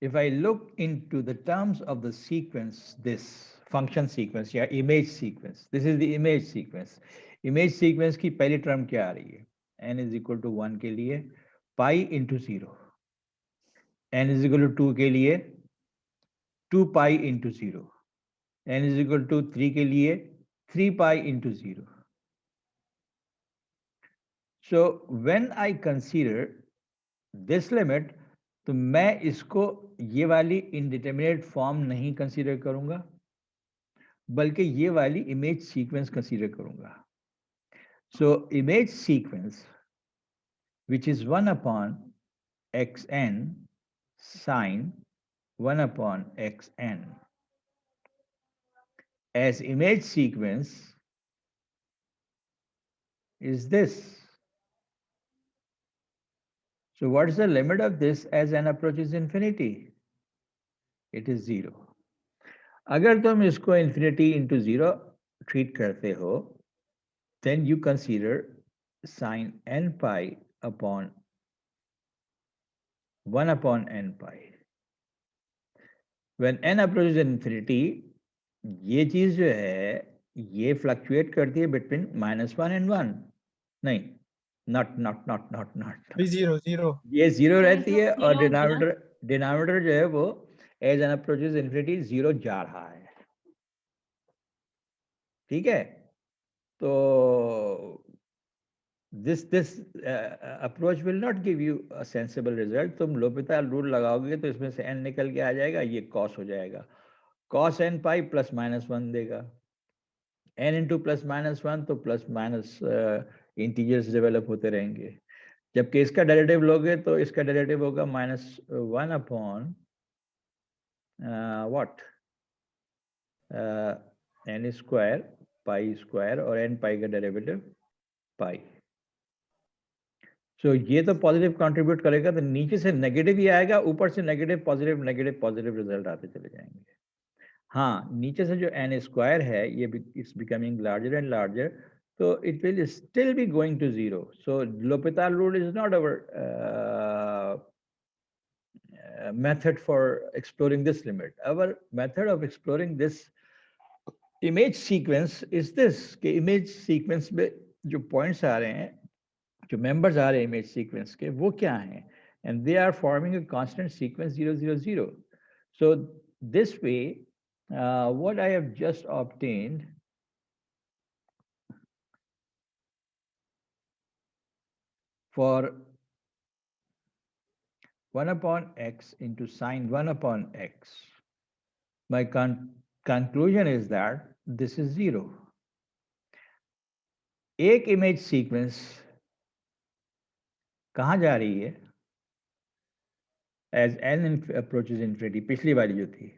If I look into the terms of the sequence, this function sequence, yeah, image sequence, this is the image sequence. Image sequence की पहली term क्या आ रही है? n is equal to 1 के लिए pi into 0. n is equal to 2 के लिए 2 pi into 0. n is equal to 3 के लिए 3 pi into 0. So when I consider this limit, तो मैं इसको ये वाली indeterminate form नहीं कंसीडर करूंगा, बल्कि ये वाली इमेज सीक्वेंस कंसीडर करूंगा. So image sequence which is 1 upon xn sine 1 upon xn as image sequence is this. So what is the limit of this as n approaches infinity? It is 0. अगर तुम इसको infinity into 0 treat करते हो, then you consider sine n pi upon 1 upon n pi. When n approaches infinity, ये चीज जो है ये फ्लक्चुएट करती है between -1 and 1. नहीं, not. 0. ये 0 रहती है और zero हो गया। डिनोमिनेटर जो है वो as n approaches infinity 0 जा रहा है. ठीक है, तो this approach will not give you a sensible result. तुम L'Hopital rule लगाओगे तो इसमें से n निकल के आ जाएगा, ये cos हो जाएगा. Cos n pi plus minus 1 देगा. n into plus minus 1 तो plus minus integers develop होते रहेंगे. जबकि इसका डेरिवेटिव लोगे तो इसका डेरिवेटिव होगा -1 upon what? n square pi square और n pi का डेरिवेटिव pi. So ये तो पॉजिटिव कंट्रीब्यूट करेगा, तो नीचे से नेगेटिव ही आएगा, ऊपर से नेगेटिव पॉजिटिव रिजल्ट आते चले जाएंगे. हाँ, नीचे से जो n स्क्वायर है ये it's becoming larger and larger, so it will still be going to 0. So L'Hopital rule is not our method for exploring this limit. Our method of exploring this image sequence is this, कि image sequence में जो points आ रहे हैं, जो members आ रहे हैं image sequence के, वो क्या हैं? And they are forming a constant sequence 0, 0, 0. So this way, what I have just obtained for 1 upon x into sine 1 upon x, my conclusion is that this is 0. एक image sequence कहाँ जा रही है as n approaches infinity, पिछली वाली जो थी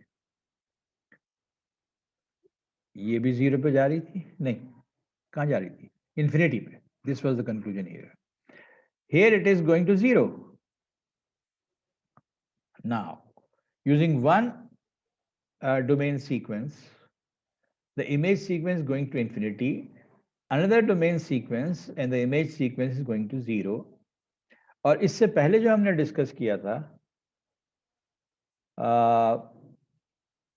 ये भी 0 पे जा रही थी, नहीं कहाँ जा रही थी, इन्फिनिटी पे. This was the conclusion here. Here it is going to 0. Now, using one domain sequence, the image sequence is going to infinity, another domain sequence and the image sequence is going to 0. और इससे पहले जो हमने discuss किया था,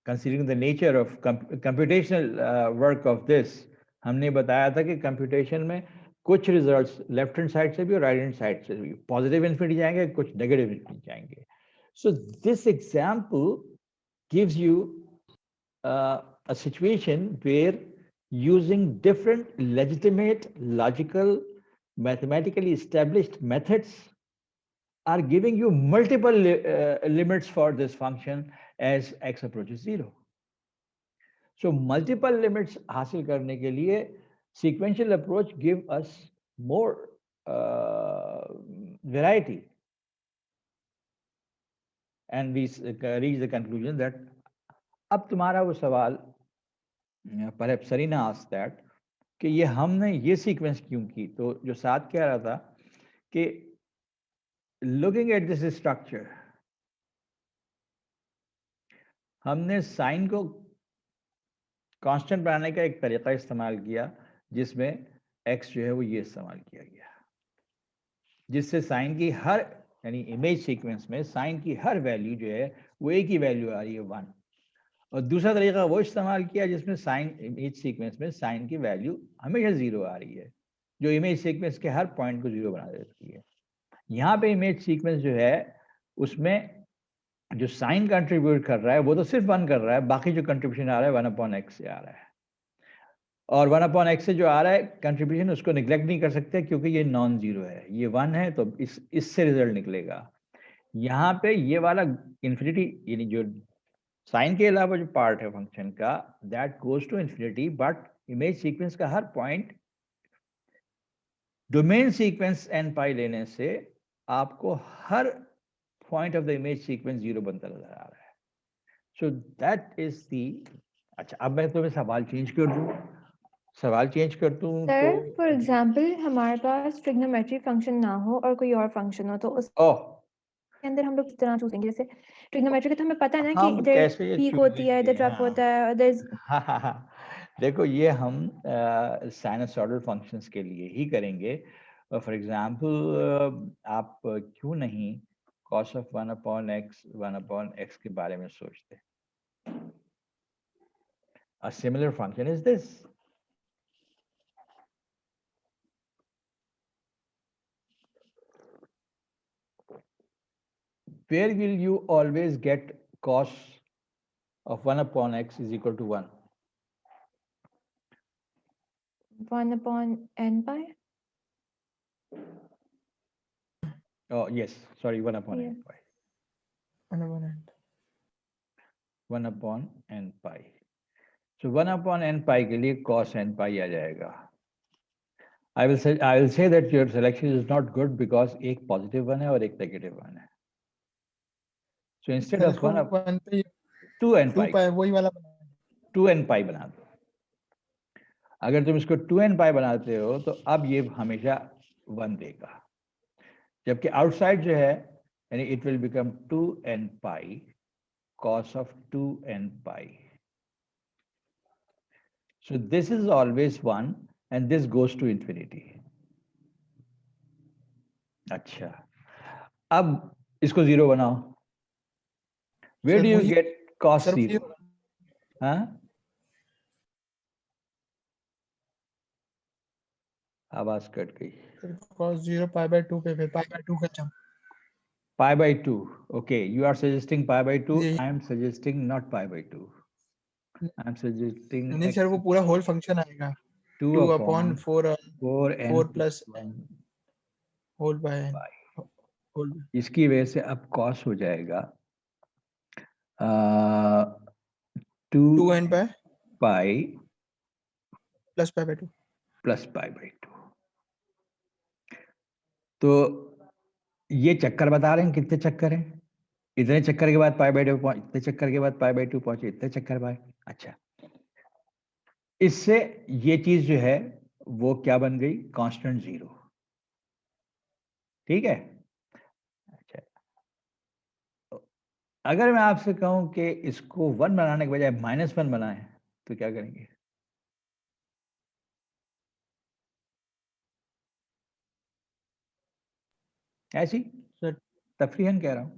considering the nature of computational work of this, हमने बताया था कि कंप्यूटेशन में कुछ रिजल्ट्स लेफ्ट हैंड साइड से भी और राइट हैंड साइड से भी पॉजिटिव इन्फिनिटी जाएंगे, कुछ नेगेटिव इन्फिनिटी जाएंगे. So this example gives you a situation where using different legitimate, logical, mathematically established methods are giving you multiple limits for this function as x approaches 0. So multiple limits हासिल करने के लिए sequential approach give us more variety. And we reach the conclusion that अब तुम्हारा वो सवाल, perhaps Sarina asked that, कि ये हमने ये सीक्वेंस क्यों की, तो जो साथ कह रहा था कि looking at this structure, हमने साइन को कांस्टेंट बनाने का एक तरीका इस्तेमाल किया जिसमें x जो है वो ये इस्तेमाल किया गया, जिससे साइन की हर यानी इमेज सीक्वेंस में साइन की हर वैल्यू जो है वो एक ही वैल्यू आ रही है 1. और दूसरा तरीका वो इस्तेमाल किया जिसमें साइन इमेज सीक्वेंस में साइन की वैल्यू हमेशा 0 आ रही है, जो इमेज सीक्वेंस के हर पॉइंट को 0 बना देती है. यहाँ पे इमेज सीक्वेंस जो है उसमें जो साइन कंट्रीब्यूट कर रहा है वो तो सिर्फ 1 कर रहा है, बाकी जो कंट्रीब्यूशन आ रहा है 1/x से आ रहा है. और 1/x से जो आ रहा है कंट्रीब्यूशन उसको निगलेक्ट नहीं कर सकते क्योंकि ये नॉन जीरो है, ये 1 है तो इससे रिजल्ट निकलेगा. यहाँ पे ये वाला इन्फिनिटी यानी जो साइन के अलावा जो पार्ट है फंक्शन का that goes to infinity, but image sequence का हर point domain sequence n pi लेने से आपको हर point of the image sequence 0 बनता नजर आ रहा है. So that is the. अच्छा, अब मैं तुम्हें सवाल चेंज कर दूं, सवाल चेंज कर दूं सर तो फॉर एग्जांपल हमारे पास ट्रिग्नोमेट्रिक फंक्शन ना हो और कोई और फंक्शन हो, तो उसके ओह अंदर हम लोग किस तरह चूज करेंगे? जैसे ट्रिग्नोमेट्रिक तो हमें पता है ना कि हम इधर कैसे ये पीक चूज होती है, इधर करेंगे? ट्रफ होता है, और इधर हाँ. देखो ये हम साइनसॉइडल फंक्शंस के लिए ही करेंगे. फॉर एग्जांपल आप क्यों नहीं cos of 1/x के बारे में सोचते? A similar function is this. Where will you always get cos of 1/x is equal to 1? 1/n pi. Oh yes, sorry, 1/n Yeah. pi. 1/n pi. So 1/n pi के लिए cos n pi आ जाएगा. I will say that your selection is not good because एक positive one है और एक negative one है. So instead of 1 पे 2n 2 pi, पाई वही वाला बना. 2n pi बना दो. अगर तुम इसको 2n pi बनाते हो तो अब ये हमेशा 1 देगा, जबकि आउटसाइड जो है यानी it will become 2n pi cos of 2n pi. So this is always 1 and this goes to infinity. अच्छा, अब इसको 0 बनाओ. Where Sir, do you वही- get cos Sir, 0? हाँ, आवाज कट गई. cos 0 pi/2 पे फिर pi/2 का जम. Pi/2. Okay, you are suggesting pi/2. Yeah. I am suggesting not pi/2. I am suggesting नहीं सर, वो पूरा होल फंक्शन आएगा 2 upon 4 4n 4 plus n whole by n pi. Whole. इसकी वजह से अब cos हो जाएगा 2 2n pi pi plus pi/2. plus pi/2. तो ये चक्कर बता रहे हैं कितने चक्कर हैं, इतने चक्कर के बाद पाई बाई 2 पहुंचे, इतने चक्कर के बाद पाई बाई 2 पहुंचे, इतने चक्कर बाद। अच्छा, इससे ये चीज जो है वो क्या बन गई, कांस्टेंट 0। ठीक है। अच्छा, अगर मैं आपसे कहूं कि इसको 1 बनाने के बजाय -1 बनाएं तो क्या करेंगे? ऐसी सर तफरीहन कह रहा हूं।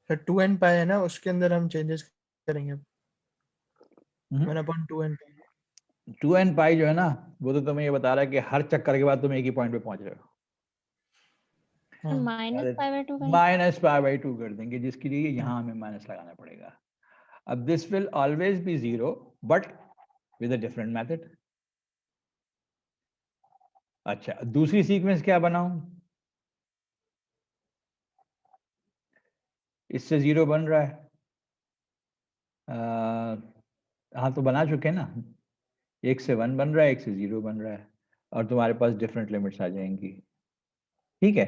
सर 2n पाई है ना, उसके अंदर हम चेंजेस करेंगे 1/2n। 2n पाई जो है ना, वो तो तुम्हें ये बता रहा है कि हर चक्कर के बाद तुम एक ही पॉइंट पे पहुंच रहे हो। हाँ -π/2 करें। -π/2 कर देंगे, जिसके लिए यहाँ हमें माइनस लगाना पड़ेगा। अब this will always be 0 but with a different method. अच्छा, दूसरी सीक्वेंस क्या बनाऊं? इससे 0 बन रहा है। हाँ, तो बना चुके हैं ना, 1 से 1 बन रहा है, 1 से 0 बन रहा है, और तुम्हारे पास डिफरेंट लिमिट्स आ जाएंगी। ठीक है।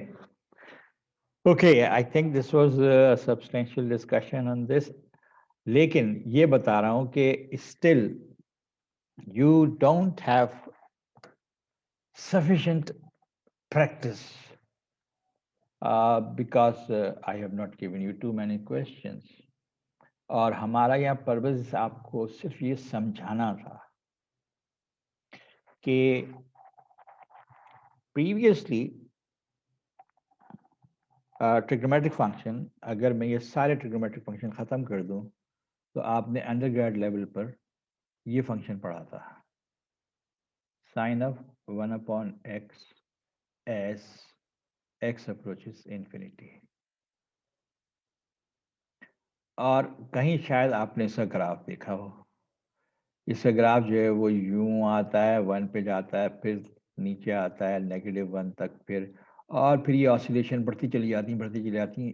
Okay, I think this was a substantial discussion on this. लेकिन ये बता रहा हूं कि still you don't have sufficient practice because I have not given you too many questions. और हमारा यहाँ पर्पस आपको सिर्फ ये समझाना था कि प्रीवियसली ट्रिग्नोमेट्रिक फंक्शन, अगर मैं ये सारे ट्रिग्नोमेट्रिक फंक्शन खत्म कर दूं तो आपने अंडरग्रेड लेवल पर ये फंक्शन पढ़ा था, sin of 1/x as x approaches infinity। और कहीं शायद आपने इसका ग्राफ देखा हो। इसका ग्राफ जो है वो यूं आता है, 1 पे जाता है, फिर नीचे आता है -1 तक, फिर ये ऑसिलेशन बढ़ती चली जाती हैं।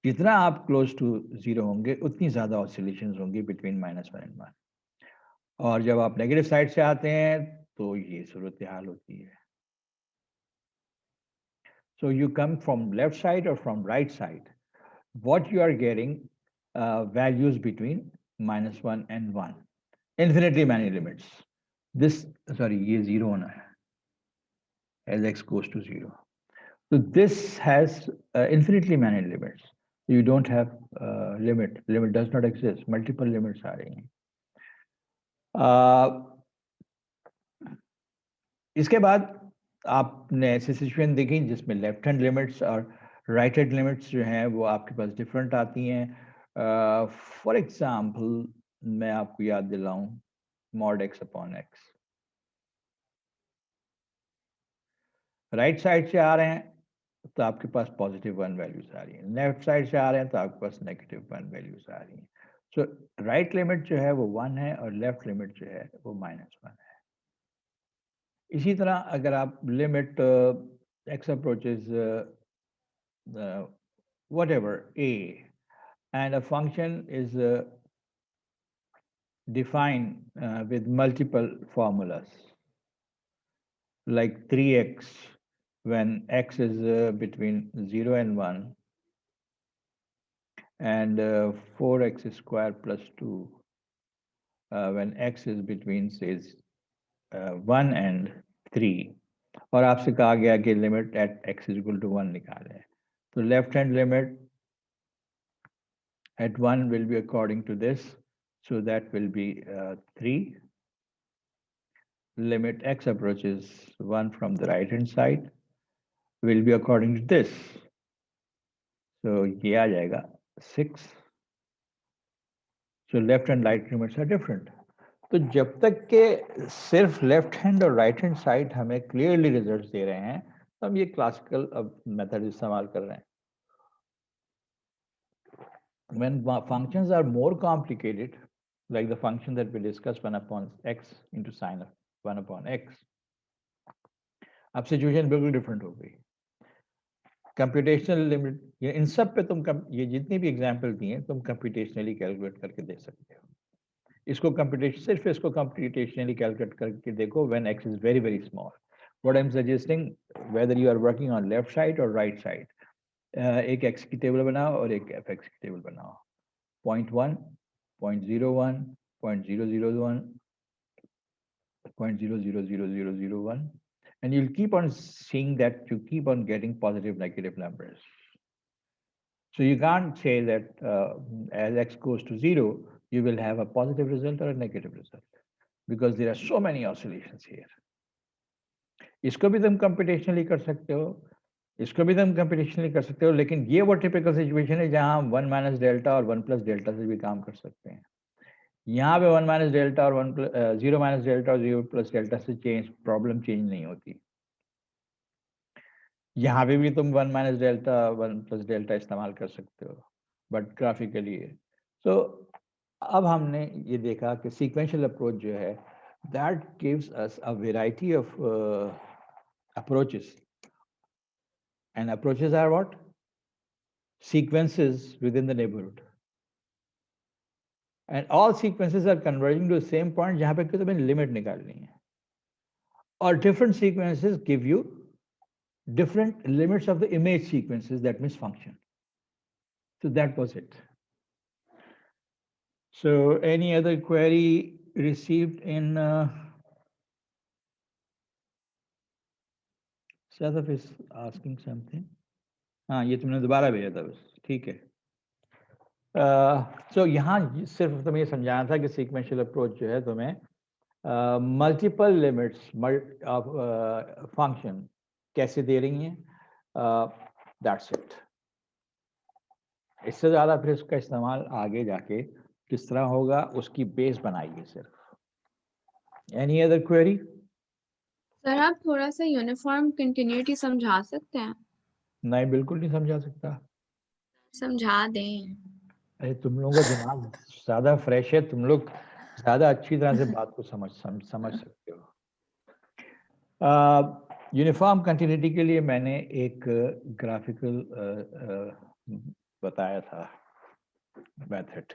जितना आप क्लोज टू 0 होंगे उतनी ज़्यादा ऑसिलेशंस होंगी बिटवीन -1 एंड 1। और जब आप नेगेटिव साइड से आते हैं तो ये सूरत हाल होती है। So you come from left side or from right side, what you are getting values between -1 and 1, infinitely many limits. This, sorry, ये 0 होना है as x goes to 0. So this has infinitely many limits. You don't have limit does not exist, multiple limits आ रही हैं। इसके बाद आपने ऐसी situation देखी जिसमें लेफ्ट हैंड लिमिट्स और राइट हैंड लिमिट्स जो हैं वो आपके पास डिफरेंट आती हैं। फॉर एग्जांपल मैं आपको याद दिलाऊं, mod x/x राइट साइड से आ रहे हैं तो आपके पास +1 वैल्यूज आ रही हैं, लेफ्ट साइड से आ रहे हैं तो आपके पास -1 वैल्यूज आ रही हैं। सो राइट लिमिट जो है वो 1 है और लेफ्ट लिमिट जो है वो -1 है। इसी तरह अगर आप limit x approaches whatever a and a function is defined with multiple formulas like 3x when x is between 0 and 1 and 4x square plus 2 when x is between says 1 and 3, और आपसे कहा गया कि limit at x is equal to 1 निकालें, तो left hand limit at 1 will be according to this, so that will be 3. Limit x approaches 1 from the right hand side will be according to this, so ये आ जाएगा 6. So left and right limits are different. तो जब तक के सिर्फ left hand और right hand side हमें clearly results दे रहे हैं तो हम ये क्लासिकल मेथड इस्तेमाल कर रहे हैं। When functions are more complicated, like the function that we discussed 1/x into sin of 1/x, अब सिचुएशन बिल्कुल डिफरेंट हो गई। कंप्यूटेशनल लिमिट, ये इन सब पे तुम ये जितनी भी एग्जांपल दी हैं तुम कंप्यूटेशनली कैलकुलेट करके दे सकते हो। इसको कंप्यूटेशनली कैलकुलेट करके देखो when x is very very small. what I'm suggesting, whether you are working on left side or right side, एक x की टेबल बनाओ और एक fx की टेबल बनाओ. 0.1, 0.01, 0.001, 0.000001, and you'll keep on seeing that you keep on getting positive, negative numbers. So you can't say that as x goes to 0, you will have a positive result or a negative result, because there are so many oscillations here. इसको भी तुम computationally कर सकते हो, इसको भी तुम computationally कर सकते हो, लेकिन ये वो typical situation है जहाँ हम 1 minus delta और 1 plus delta से भी काम कर सकते हैं. यहाँ पे 1 minus delta और 0 minus delta और 0 plus delta से problem change नहीं होती. यहाँ पे भी तुम 1 minus delta 1 plus delta इस्तेमाल कर सकते हो, but graphically है. So अब हमने ये देखा कि sequential approach जो है, that gives us a variety of approaches, and approaches are what? Sequences within the neighborhood, and all sequences are converging to the same point जहाँ पे कि तुम्हें limit निकालनी है, और different sequences give you different limits of the image sequences, that means function. So that was it. So any other query received in Sadaf is asking something. हाँ, ये तुमने दोबारा भेजा था बस, ठीक है. So यहाँ सिर्फ तुम्हें ये समझाना था कि sequential approach जो है तुम्हें multiple limits of function कैसे दे रही हैं, that's it. इससे ज़्यादा फिर इसका इस्तेमाल आगे जाके किस तरह होगा उसकी बेस बनाइए सिर्फ. Any other query? सर आप थोड़ा सा यूनिफॉर्म कंटिन्यूटी समझा सकते हैं? नहीं, बिल्कुल नहीं समझा सकता. समझा दें. अरे तुम लोगों का दिमाग ज़्यादा फ्रेश है, तुम लोग ज़्यादा अच्छी तरह से बात को समझ सकते हो. यूनिफॉर्म कंटिन्यूटी के लिए मैंने एक ग्राफिकल बताया था मेथड,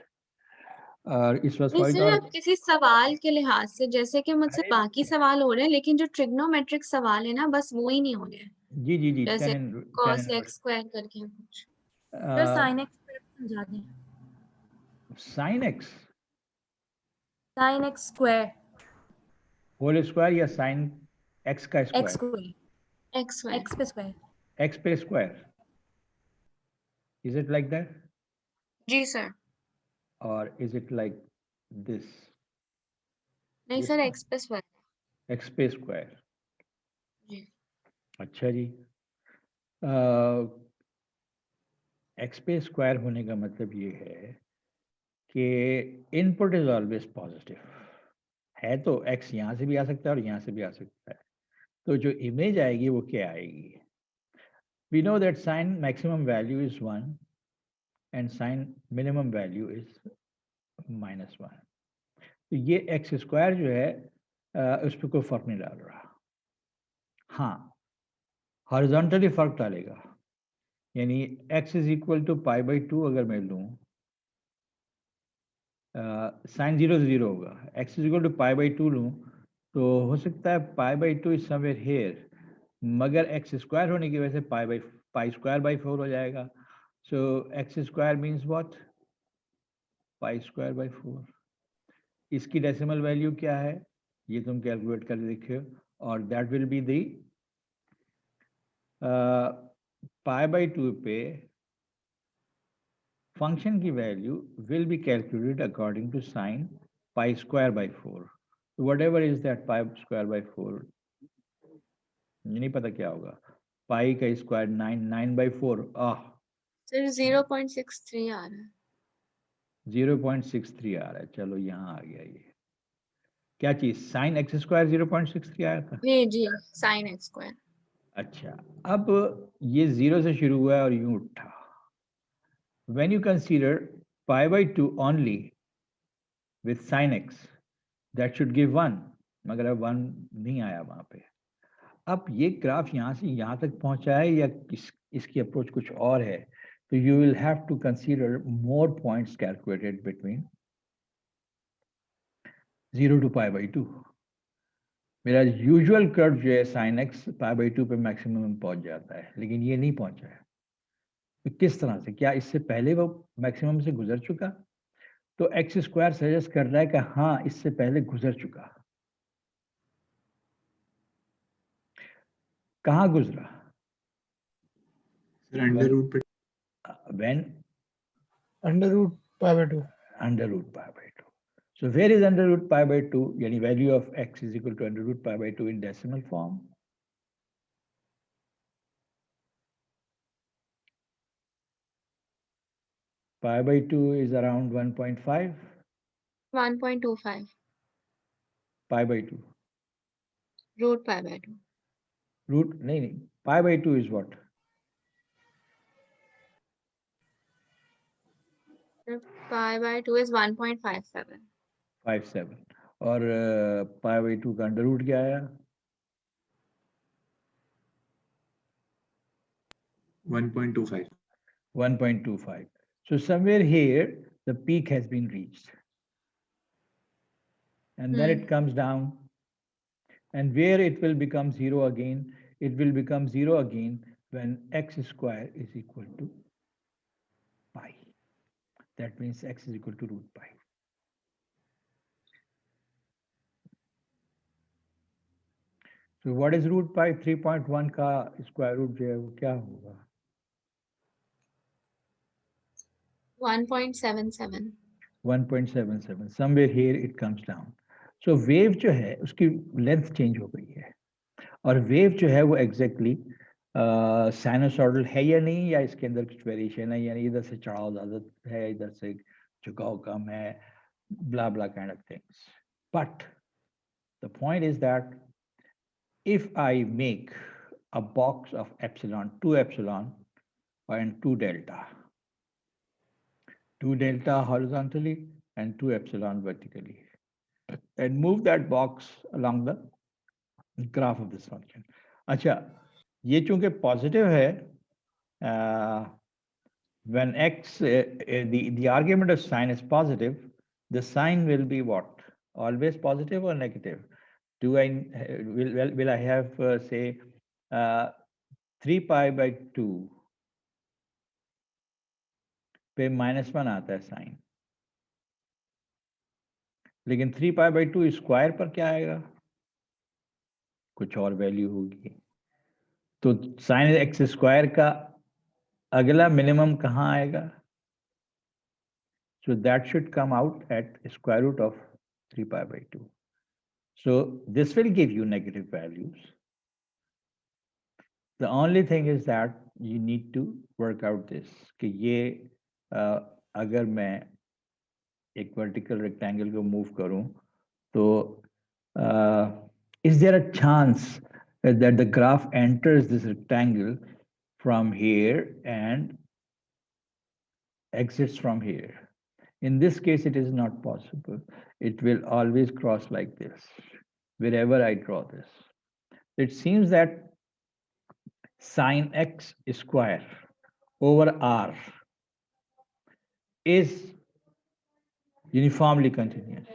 और इस वक्त सर आप किसी सवाल के लिहाज से, जैसे कि मुझसे बाकी सवाल हो रहे हैं, लेकिन जो ट्रिग्नोमेट्रिक सवाल है ना, बस वो ही नहीं हो रहे हैं. जी जी जी, जैसे cos x स्क्वायर करके कुछ. सर sin x समझा दें. sin x square whole square या sin x का x स्क्वायर? स्क्वायर x पे स्क्वायर. x पे square. Is it like that? जी sir. Or is it like this? नहीं सर, x पे स्क्वायर. x पे स्क्वायर. जी. अच्छा जी. x पे स्क्वायर होने का मतलब ये है कि इनपुट इज ऑलवेज पॉजिटिव है, तो x यहाँ से भी आ सकता है और यहाँ से भी आ सकता है. तो जो इमेज आएगी वो क्या आएगी? We know that sin maximum value is 1 and sin minimum value is -1. तो ये x स्क्वायर जो है उस पर कोई फर्क नहीं डाल रहा. हाँ, हॉरिजॉन्टली फर्क डालेगा, यानी x इज इक्वल टू π/2 अगर मैं लूँ, साइन 0 से 0 होगा. x इज इक्वल टू π/2 लूँ तो हो सकता है π/2 इज समवेयर हेयर, मगर x स्क्वायर होने की वजह से π²/4 हो जाएगा. सो x स्क्वायर मीन्स व्हाट? π²/4. इसकी डेसिमल वैल्यू क्या है ये तुम कैलकुलेट कर देखिए, और दैट विल बी दी π/2 पे फंक्शन की value will be calculated according to sine π²/4. Whatever is that π²/4, ये नहीं पता क्या होगा. पाई का स्क्वायर 9/4. सर 0.63 आ रहा है. 0.63 आ रहा है. चलो यहाँ आ गया. ये क्या चीज? साइन x स्क्वायर 0.63 आया था. जी, sin x स्क्वायर. अच्छा, अब ये 0 से शुरू हुआ है और यूं उठा. When you consider π/2 only with sin x, that should give 1, मगर अब 1 नहीं आया वहां पे. अब ये ग्राफ यहाँ से यहाँ तक पहुंचा है या इसकी अप्रोच कुछ और है, तो you will have to consider more points calculated between 0 to π/2. मेरा यूजुअल कर्व जो है साइन एक्स π/2 पे मैक्सिमम में पहुंच जाता है, लेकिन ये नहीं पहुंचा है। तो किस तरह से, क्या इससे पहले वो मैक्सिमम से गुजर चुका? तो एक्स स्क्वायर सजेस्ट कर रहा है कि हाँ, इससे पहले गुजर चुका। कहाँ गुजरा? सर अंडर रूट पे when under root π/2. under root π/2. So where is under root π/2? Yani value of x is equal to under root π/2 in decimal form. π/2 is around 1.5. 1.25 π/2. root π/2. Root, nahi, π/2 is what? π/2 is 1.57. 57. और π/2 का under root क्या आया? 1.25. 1.25. So somewhere here, the peak has been reached. And then it comes down. And where it will become zero again? It will become zero again when x square is equal to pi. That means x is equal to root pi. So what is root pi? 3.1 का square root जो है वो क्या होगा? 1.77. 1.77. Somewhere here it comes down. So wave जो है उसकी length change हो गई है, और wave जो है वो exactly साइनोसॉइडल है या नहीं, या इसके अंदर कुछ वेरिएशन है, यानी इधर से चढ़ाव ज्यादा है, इधर से झुकाव कम है, blah blah kind of things. But the point is that if I make a box of epsilon, 2 epsilon and 2 delta, 2 delta horizontally and 2 epsilon vertically, and move that box along the graph of this function. अच्छा, ये चूंकि positive है, when x, the argument of sign is positive, the sign will be what? Always positive or negative? Do I will I have say 3π/2 पे -1 आता है sign, लेकिन 3π/2 square पर क्या आएगा? कुछ और वैल्यू होगी। तो साइन एक्स स्क्वायर का अगला मिनिमम कहाँ आएगा? So that should come out at square root of 3π/2. So this will give you negative values. The only thing is that you need to work out this, कि ये अगर मैं एक vertical rectangle को move करूं, तो is there a chance that the graph enters this rectangle from here and exits from here? In this case, it is not possible. It will always cross like this, wherever I draw this. It seems that sine x square over r is uniformly continuous.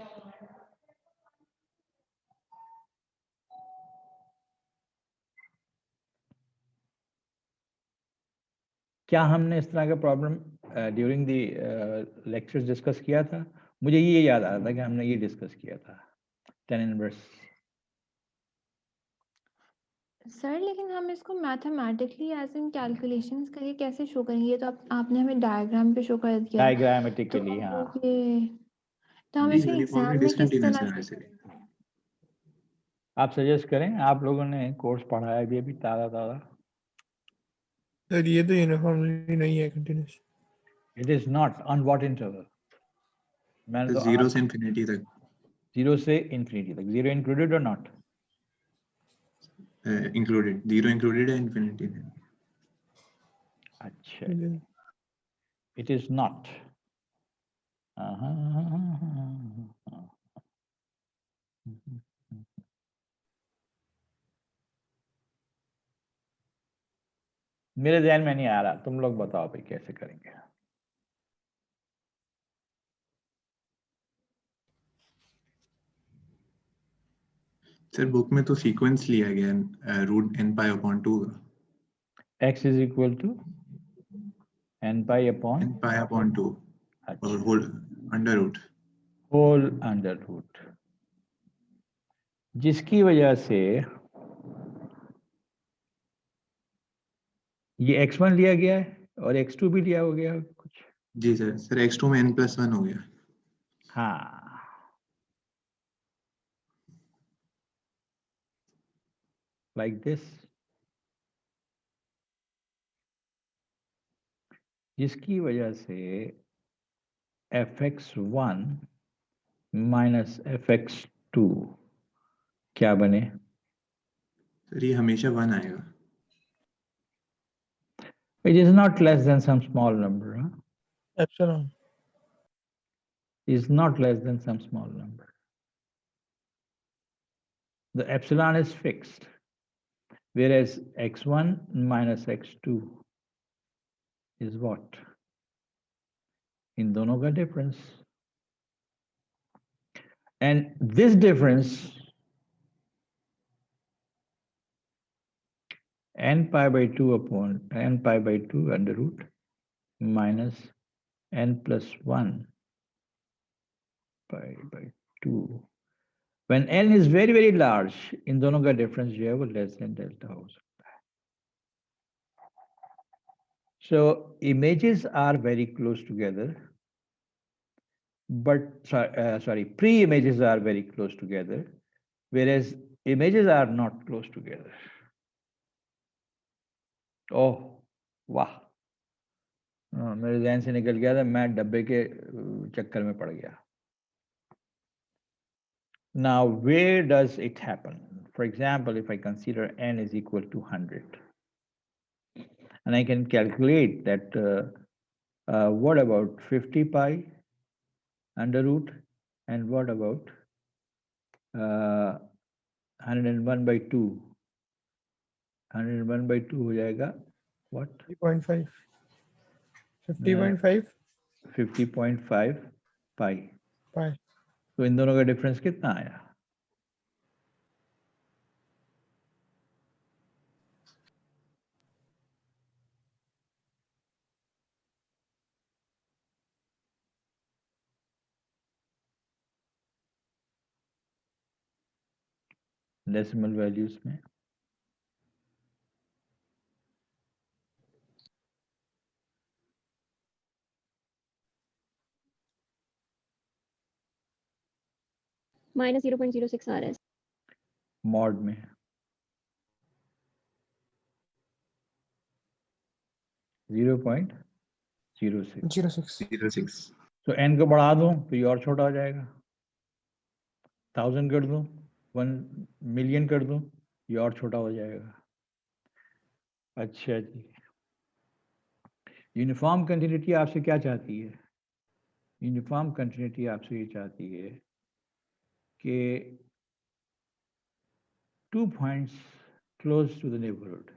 क्या हमने इस तरह का problem during the lectures discuss किया था? मुझे ये याद आ रहा था कि हमने ये डिस्कस किया था, tan इनवर्स। सर लेकिन हम इसको मैथमेटिकली एज इन कैलकुलेशंस करके कैसे शो करेंगे? ये तो आपने हमें डायग्राम पे शो कर दिया। डायग्रामेटिकली, हाँ। तो हम इसको एग्जाम में किस डिसकंटिन्यूअस तरह है वैसे। आप सजेस्ट करें, आप लोगों ने कोर्स पढ़ाया भी अभी ताज़ा। सर ये तो यूनिफॉर्मली नहीं है continuous. It is not. On what interval? मैंने तो 0 से इंफिनिटी तक। 0 से इंफिनिटी तक। 0 इंक्लूडेड और नॉट? इंक्लूडेड। 0 इंक्लूडेड है, इंफिनिटी है। अच्छा, इट इज नॉट। मेरे ध्यान में नहीं आ रहा, तुम लोग बताओ भाई कैसे करेंगे। सर बुक में तो सीक्वेंस लिया गया है रूट n pi upon 2 का x is equal to n pi upon n pi upon 2 और whole under root whole under root, जिसकी वजह से ये x1 लिया गया है और x2 भी लिया हो गया कुछ। जी सर x2 में n+1 हो गया। हाँ, like this, जिसकी वजह से fx1 माइनस fx2 क्या बने? सर ये हमेशा 1 आएगा। It is not less than some small number, huh? Epsilon. Is not less than some small number. The epsilon is fixed, whereas x1 minus x2 is what? इन दोनों का difference. And this difference n pi by 2 upon n pi by 2 under root minus n plus 1 pi by 2. When n is very, very large, इन दोनों का difference जो है वो less than delta हो सकता है. So images are very close together, but pre-images are very close together, whereas images are not close together. Oh, वाह, मेरे ज़हन से निकल गया था, मैं डब्बे के चक्कर में पड़ गया. Now, where does it happen? For example, if I consider n is equal to 100, and I can calculate that what about 50 pi under root, and what about 101 by 2? 101 by 2 हो जाएगा what? 50.5. 50.5 50.5 pi. pi. तो इन दोनों का difference कितना आया? Decimal values में -0.06 आ रहा है। मॉड में 0.06. 06. तो n को बढ़ा दूं तो ये और छोटा हो जाएगा, 1000 कर दूं, 1 मिलियन कर दूं, ये और छोटा हो जाएगा. अच्छा जी, यूनिफॉर्म कंटिन्यूटी आपसे क्या चाहती है? यूनिफॉर्म कंटिन्यूटी आपसे ये चाहती है कि 2 points close to the neighborhood.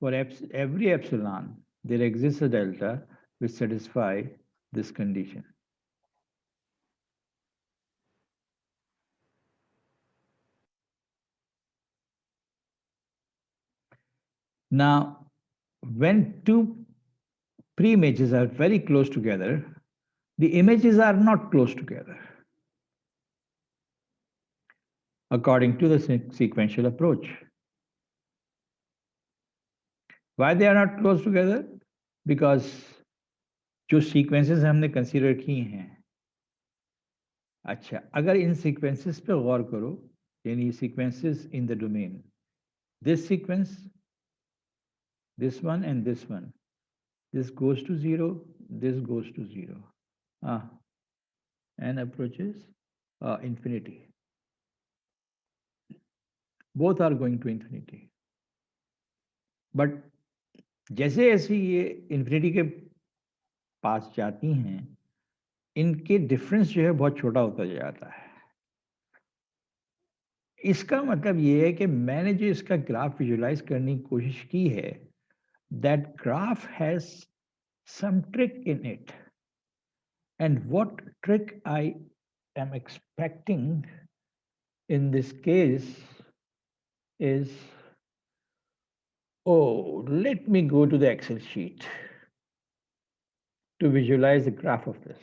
For every epsilon, there exists a delta which satisfy this condition. Now, when two pre-images are very close together, the images are not close together, according to the sequential approach. Why they are not close together? Because जो sequences हमने consider की हैं, अच्छा, अगर इन sequences पे गौर करो, यानी sequences in the domain, this sequence, this one and this one, this goes to 0, this goes to 0. And approaches infinity. Both are going to infinity. But जैसे जैसे ये infinity के पास जाती हैं, इनके difference जो है बहुत छोटा होता जाता है. इसका मतलब ये है कि मैंने जो इसका ग्राफ विजुलाइज करने की कोशिश की है, that graph has some trick in it. And what trick I am expecting in this case is, oh, let me go to the Excel sheet to visualize the graph of this.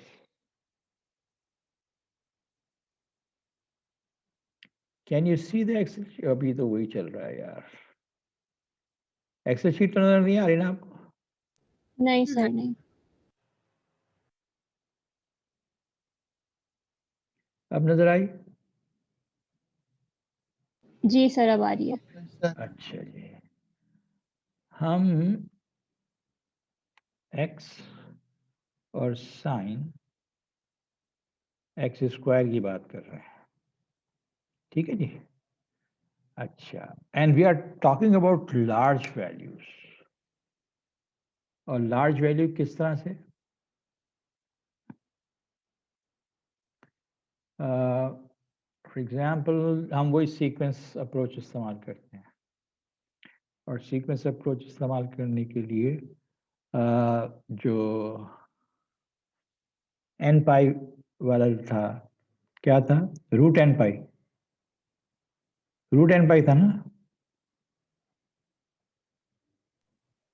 Can you see the Excel sheet? अभी तो वही चल रहा है यार. Excel sheet तो नजर नहीं आ रही ना आपको? नहीं सर नहीं। अब नजर आई? जी सर अब आ रही है। अच्छा जी, हम x और साइन एक्स स्क्वायर की बात कर रहे हैं, ठीक है जी। अच्छा, and we are talking about large values. और लार्ज वैल्यू किस तरह से? फॉर एग्जांपल हम वही सीक्वेंस अप्रोच इस्तेमाल करते हैं, और सीक्वेंस अप्रोच इस्तेमाल करने के लिए जो एन पाई वाला था, क्या था? रूट एन पाई, रूट एन पाई था ना?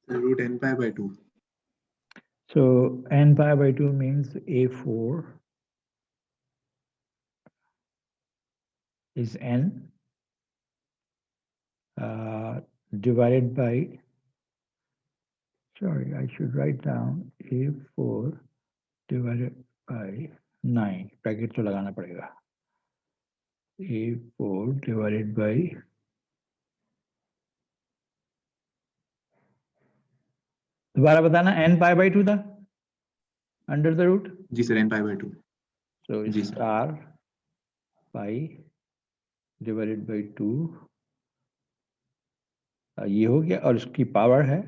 Root n pi by 2. So n pi by 2 means a4 is n divided by, sorry, I should write down a4 divided by 9, bracket तो लगाना पड़ेगा, a4 divided by दोबारा बताना, n pi by 2 था under the root. जी sir, n pi by 2. So जी sir. Star pi divided by 2, ये हो गया, और उसकी पावर है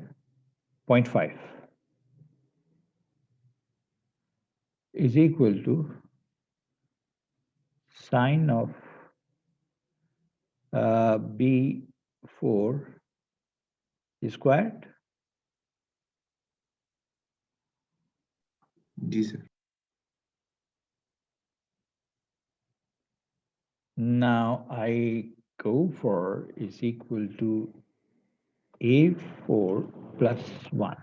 0.5 is equal to sine of b4 squared. जी sir. Now I go for is equal to a4 plus 1.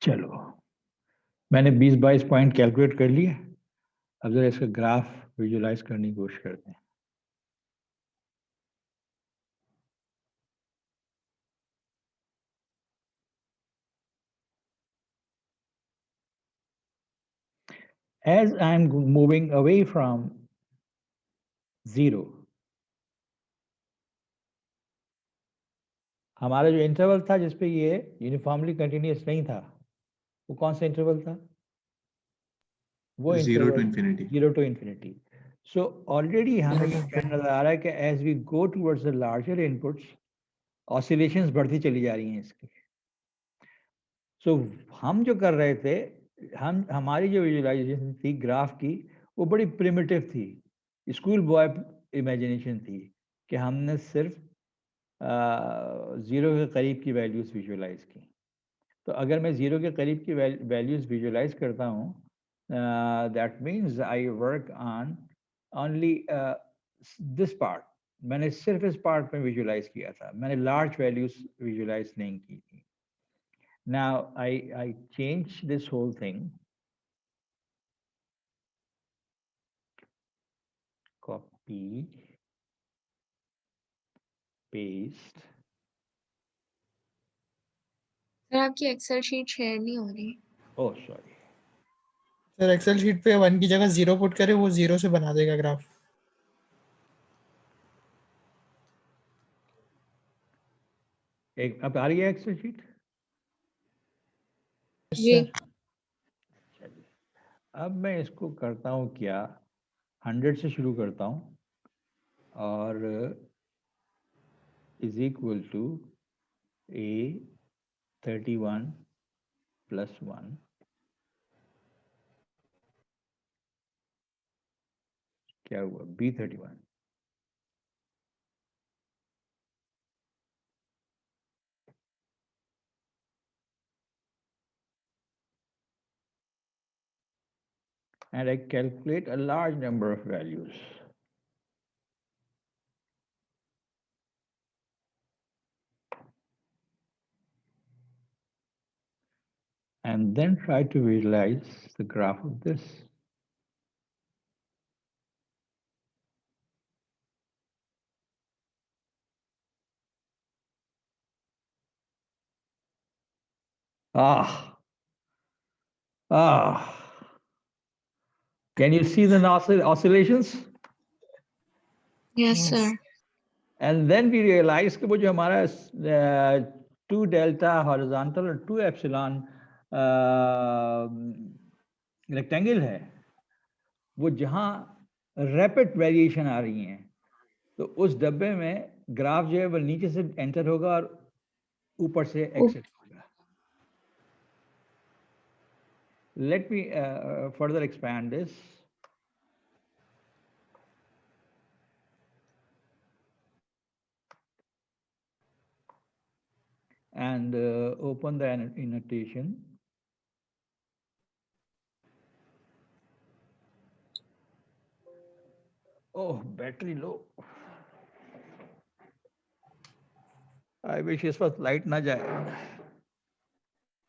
चलो, मैंने 20-22 पॉइंट कैलकुलेट कर लिए। अब जरा इसका ग्राफ विजुलाइज करने की कोशिश करते हैं। As I am moving away from 0, हमारा जो इंटरवल था जिसपे ये यूनिफॉर्मली कंटिन्यूअस नहीं था, वो कौन सा इंटरवल था? वो 0 to infinity. 0 to infinity. So already हमें ये trend नजर आ रहा है कि as we go towards the larger inputs, oscillations बढ़ती चली जा रही हैं इसकी। So हम जो कर रहे थे, हमारी जो विजुअलाइजेशन थी ग्राफ की, वो बड़ी प्रिमिटिव थी, स्कूल बॉय इमेजिनेशन थी, कि हमने सिर्फ 0 के करीब की वैल्यूज विजुअलाइज की। तो अगर मैं 0 के करीब की वैल्यूज विजुअलाइज करता हूँ, that means I work on only this part. मैंने सिर्फ इस पार्ट में विजुअलाइज किया था, मैंने लार्ज वैल्यूज विजुअलाइज नहीं की थी। Now I change this whole thing, copy, paste. Sir आपकी एक्सेल शीट शेयर नहीं हो रही। Oh, sorry. Sir Excel sheet पे 1 की जगह 0 पुट करे, वो 0 से बना देगा ग्राफ। एक अब आ रही है एक्सेल शीट? जी। चलिए, अब मैं इसको करता हूँ क्या, 100 से शुरू करता हूँ, और is equal to a31 plus 1 क्या हुआ? B31. And I calculate a large number of values. And then try to visualize the graph of this. Can you see the oscillations? Yes, sir. And then we realize कि वो जो हमारा 2 delta horizontal और 2 epsilon rectangle है, वो जहाँ rapid variation आ रही हैं, तो उस डब्बे में ग्राफ जो है वो नीचे से एंटर होगा और ऊपर से एग्जिट होगा. Let me further expand this. And open the annotation. Oh, battery low. I wish इस वक्त लाइट ना जाए.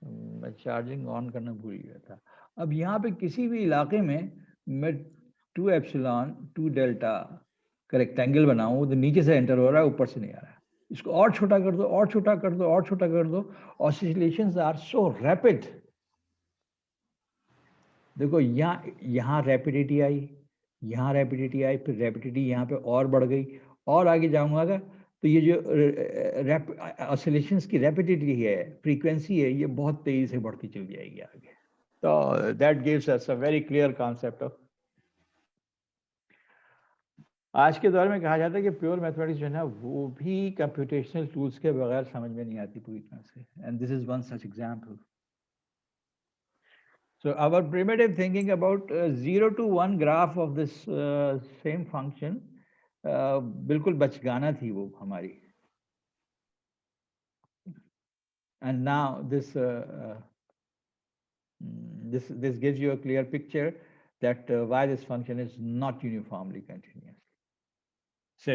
मैं चार्जिंग ऑन करना भूल गया था. अब यहाँ पे किसी भी इलाके में मैं 2 एप्सिलॉन 2 डेल्टा का रेक्टेंगल बनाऊं तो नीचे से एंटर हो रहा है, ऊपर से नहीं आ रहा है. इसको और छोटा कर दो, और छोटा कर दो, और छोटा कर दो. Oscillations are so rapid. देखो यहाँ रैपिडिटी आई, यहाँ रैपिडिटी आई, फिर रैपिडिटी यहाँ पे और बढ़ गई, और आगे जाऊंगा तो ये जो ऑसिलेशंस की रैपिडिटी है, फ्रीक्वेंसी है, ये बहुत तेजी से बढ़ती चली जाएगी आगे. तो that gives us a very clear concept of. आज के दौर में कहा जाता है कि प्योर मैथमेटिक्स जो है ना वो भी कंप्यूटेशनल टूल्स के बगैर समझ में नहीं आती पूरी तरह से. And this is one such example. So our primitive thinking about 0 to 1 graph of this same function बिल्कुल बचगाना थी वो हमारी. And now this gives you a clear picture that why this function is not uniformly continuous. So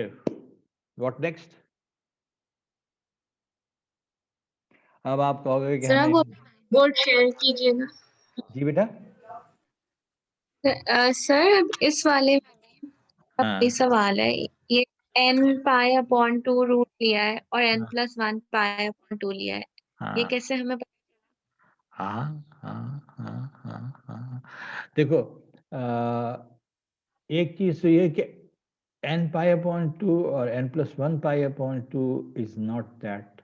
what next? अब आप कहोगे कि sir वो board share कीजिएगा. जी बेटा. सर अब इस वाले में अपनी सवाल है, ये n पाई अपॉन 2 रूट लिया है और n प्लस 1 पाई अपॉन 2 लिया है. ये कैसे हमें देखो एक चीज तो ये कि n पाई अपॉन 2 और n plus 1 pi upon 2 is not that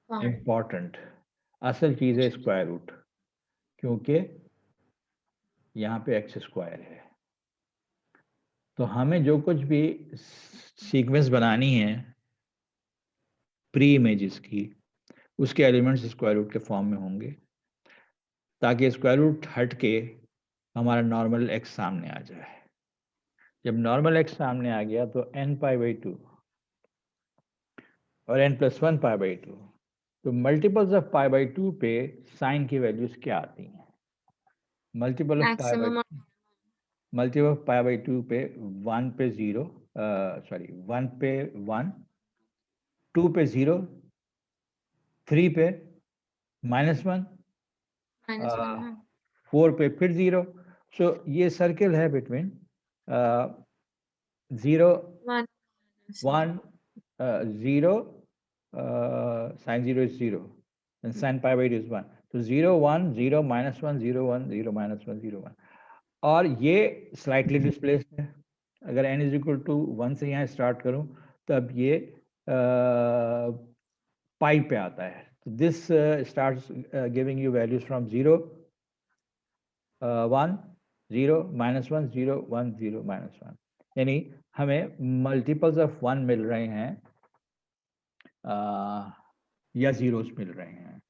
important. असल चीज है स्क्वायर रूट, क्योंकि यहाँ पे एक्स स्क्वायर है. तो हमें जो कुछ भी सीक्वेंस बनानी है प्री इमेजेस की, उसके एलिमेंट्स स्क्वायर रूट के फॉर्म में होंगे, ताकि स्क्वायर रूट हट के हमारा नॉर्मल एक्स सामने आ जाए. जब नॉर्मल एक्स सामने आ गया तो n पाई बाई 2 और n प्लस 1 पाई बाई 2, तो मल्टीपल्स ऑफ पाई बाई 2 पे साइन की वैल्यूज क्या आती हैं? मल्टीपल ऑफ पाई बाई 2 पे 1 पे 0, सॉरी 1 पे 1, 2 पे 0, 3 पे -1, 4 पे फिर 0. सो ये सर्कल है between 0 1 0, sin 0 is 0 and sin pi by 2 is 1. तो 0 1 0 -1 0 1 0 -1 0 1. और ये स्लाइटली डिस्प्लेस्ड है. अगर n इज इक्वल टू 1 से यहाँ स्टार्ट करूँ तो अब ये पाई पे आता है. This starts giving you values from 0 1 0 -1 0 1 0 -1. यानी हमें मल्टीपल्स ऑफ 1 मिल रहे हैं या जीरोस मिल रहे हैं.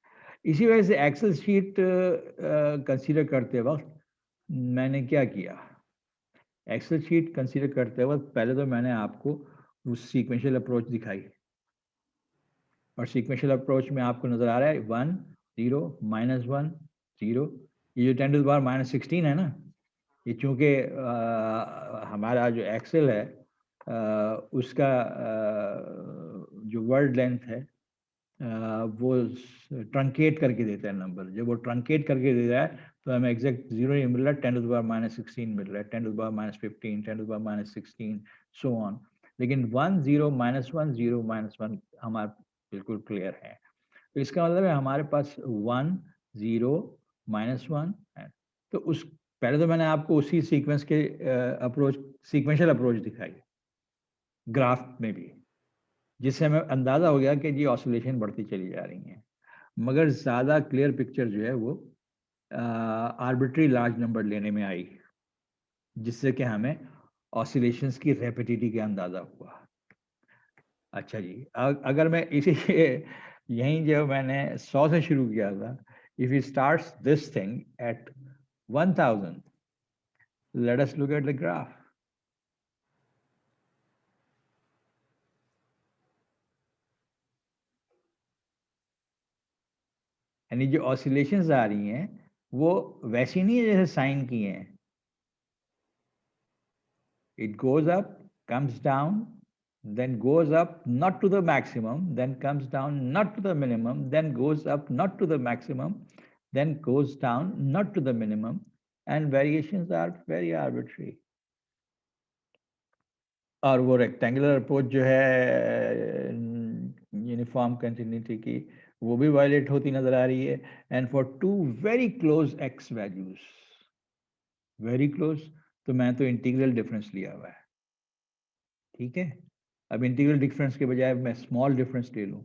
इसी वजह से एक्सेल शीट कंसीडर करते वक्त मैंने क्या किया, एक्सेल शीट कंसीडर करते वक्त पहले तो मैंने आपको उस सीक्वेंशियल अप्रोच दिखाई, और सीक्वेंशियल अप्रोच में आपको नजर आ रहा है 1 0 -1 0। ये जो 10 to the power -16 है ना, ये चूंकि हमारा जो एक्सेल है उसका जो वर्ड लेंथ है वो ट्रंकेट करके देता है नंबर। जब वो ट्रंकेट करके दे रहा है तो हमें एग्जैक्ट 0 नहीं मिल रहा है, 10 to the power -16 मिल रहा है, 10 to the power -15, 10 to the power -16 so on. लेकिन 1 0 -1 0 -1 हमारा बिल्कुल क्लियर है। तो इसका मतलब है हमारे पास 1 0 -1 है। तो उस पहले तो मैंने आपको उसी सीक्वेंस के अप्रोच सीक्वेंशियल अप्रोच दिखाई ग्राफ में भी, जिससे हमें अंदाजा हो गया कि जी ऑसिलेशन बढ़ती चली जा रही है। मगर ज़्यादा क्लियर पिक्चर जो है वो आर्बिट्री लार्ज नंबर लेने में आई, जिससे कि हमें ऑसिलेशंस की रेपिडिटी का अंदाजा हुआ। अच्छा जी, अगर मैं इसी यहीं जो मैंने 100 से शुरू किया था, if you starts this thing at 1000, let us look at the graph. यानी जो ऑसिलेशंस आ रही हैं वो वैसी नहीं है जैसे साइन की हैं। It goes up, comes down, then goes up not to the maximum, then comes down not to the minimum, then goes up not to the maximum, then goes down not to the minimum, and variations are very arbitrary. और वो rectangular approach जो है uniform continuity की, वो भी violet होती नजर आ रही है। And for to very close x values, very close, तो मैं तो इंटीग्रल डिफरेंस लिया हुआ है, ठीक है। अब इंटीग्रल डिफरेंस के बजाय मैं स्मॉल डिफरेंस ले लूँ,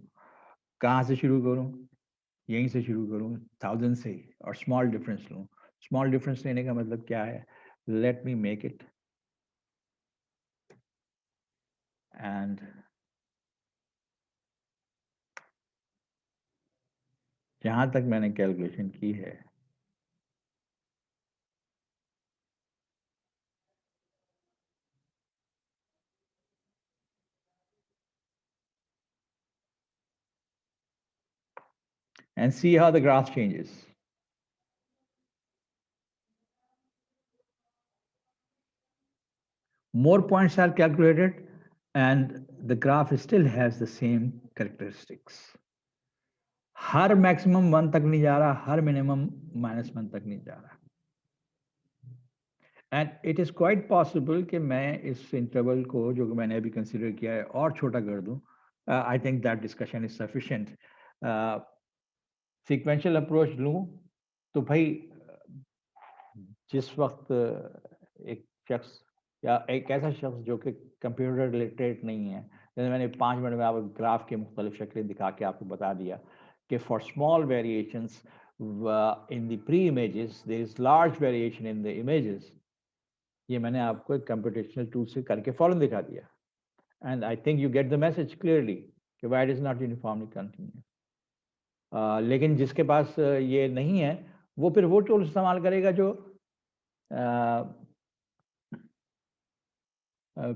कहाँ से शुरू करूँ? यहीं से शुरू करूँ 1000 से, और स्मॉल डिफरेंस लूँ। स्मॉल डिफरेंस लेने का मतलब क्या है? Let me make it and जहाँ तक मैंने कैलकुलेशन की है, and see how the graph changes. More points are calculated and the graph still has the same characteristics. Her maximum 1 तक नहीं जा रहा, हर मिनिमम -1 तक नहीं जा रहा। And it is quite possible कि मैं इस इंटरवल को जो मैंने अभी कंसिडर किया है और छोटा कर दूं। I think that discussion is sufficient. Sequential approach लूं तो भाई जिस वक्त एक शख्स या एक ऐसा शख्स जो कि कंप्यूटर रिलेटेड नहीं है, जैसे मैंने 5 मिनट में आपको ग्राफ के मुख्तलिफ शक्लें दिखा के आपको बता दिया कि for small variations in the pre images there is large variation in the images. ये मैंने आपको एक कंप्यूटेशनल टूल से करके फौरन दिखा दिया। And I think you get the message clearly कि why it is not uniformly continuous. लेकिन जिसके पास ये नहीं है वो फिर वो टूल इस्तेमाल करेगा जो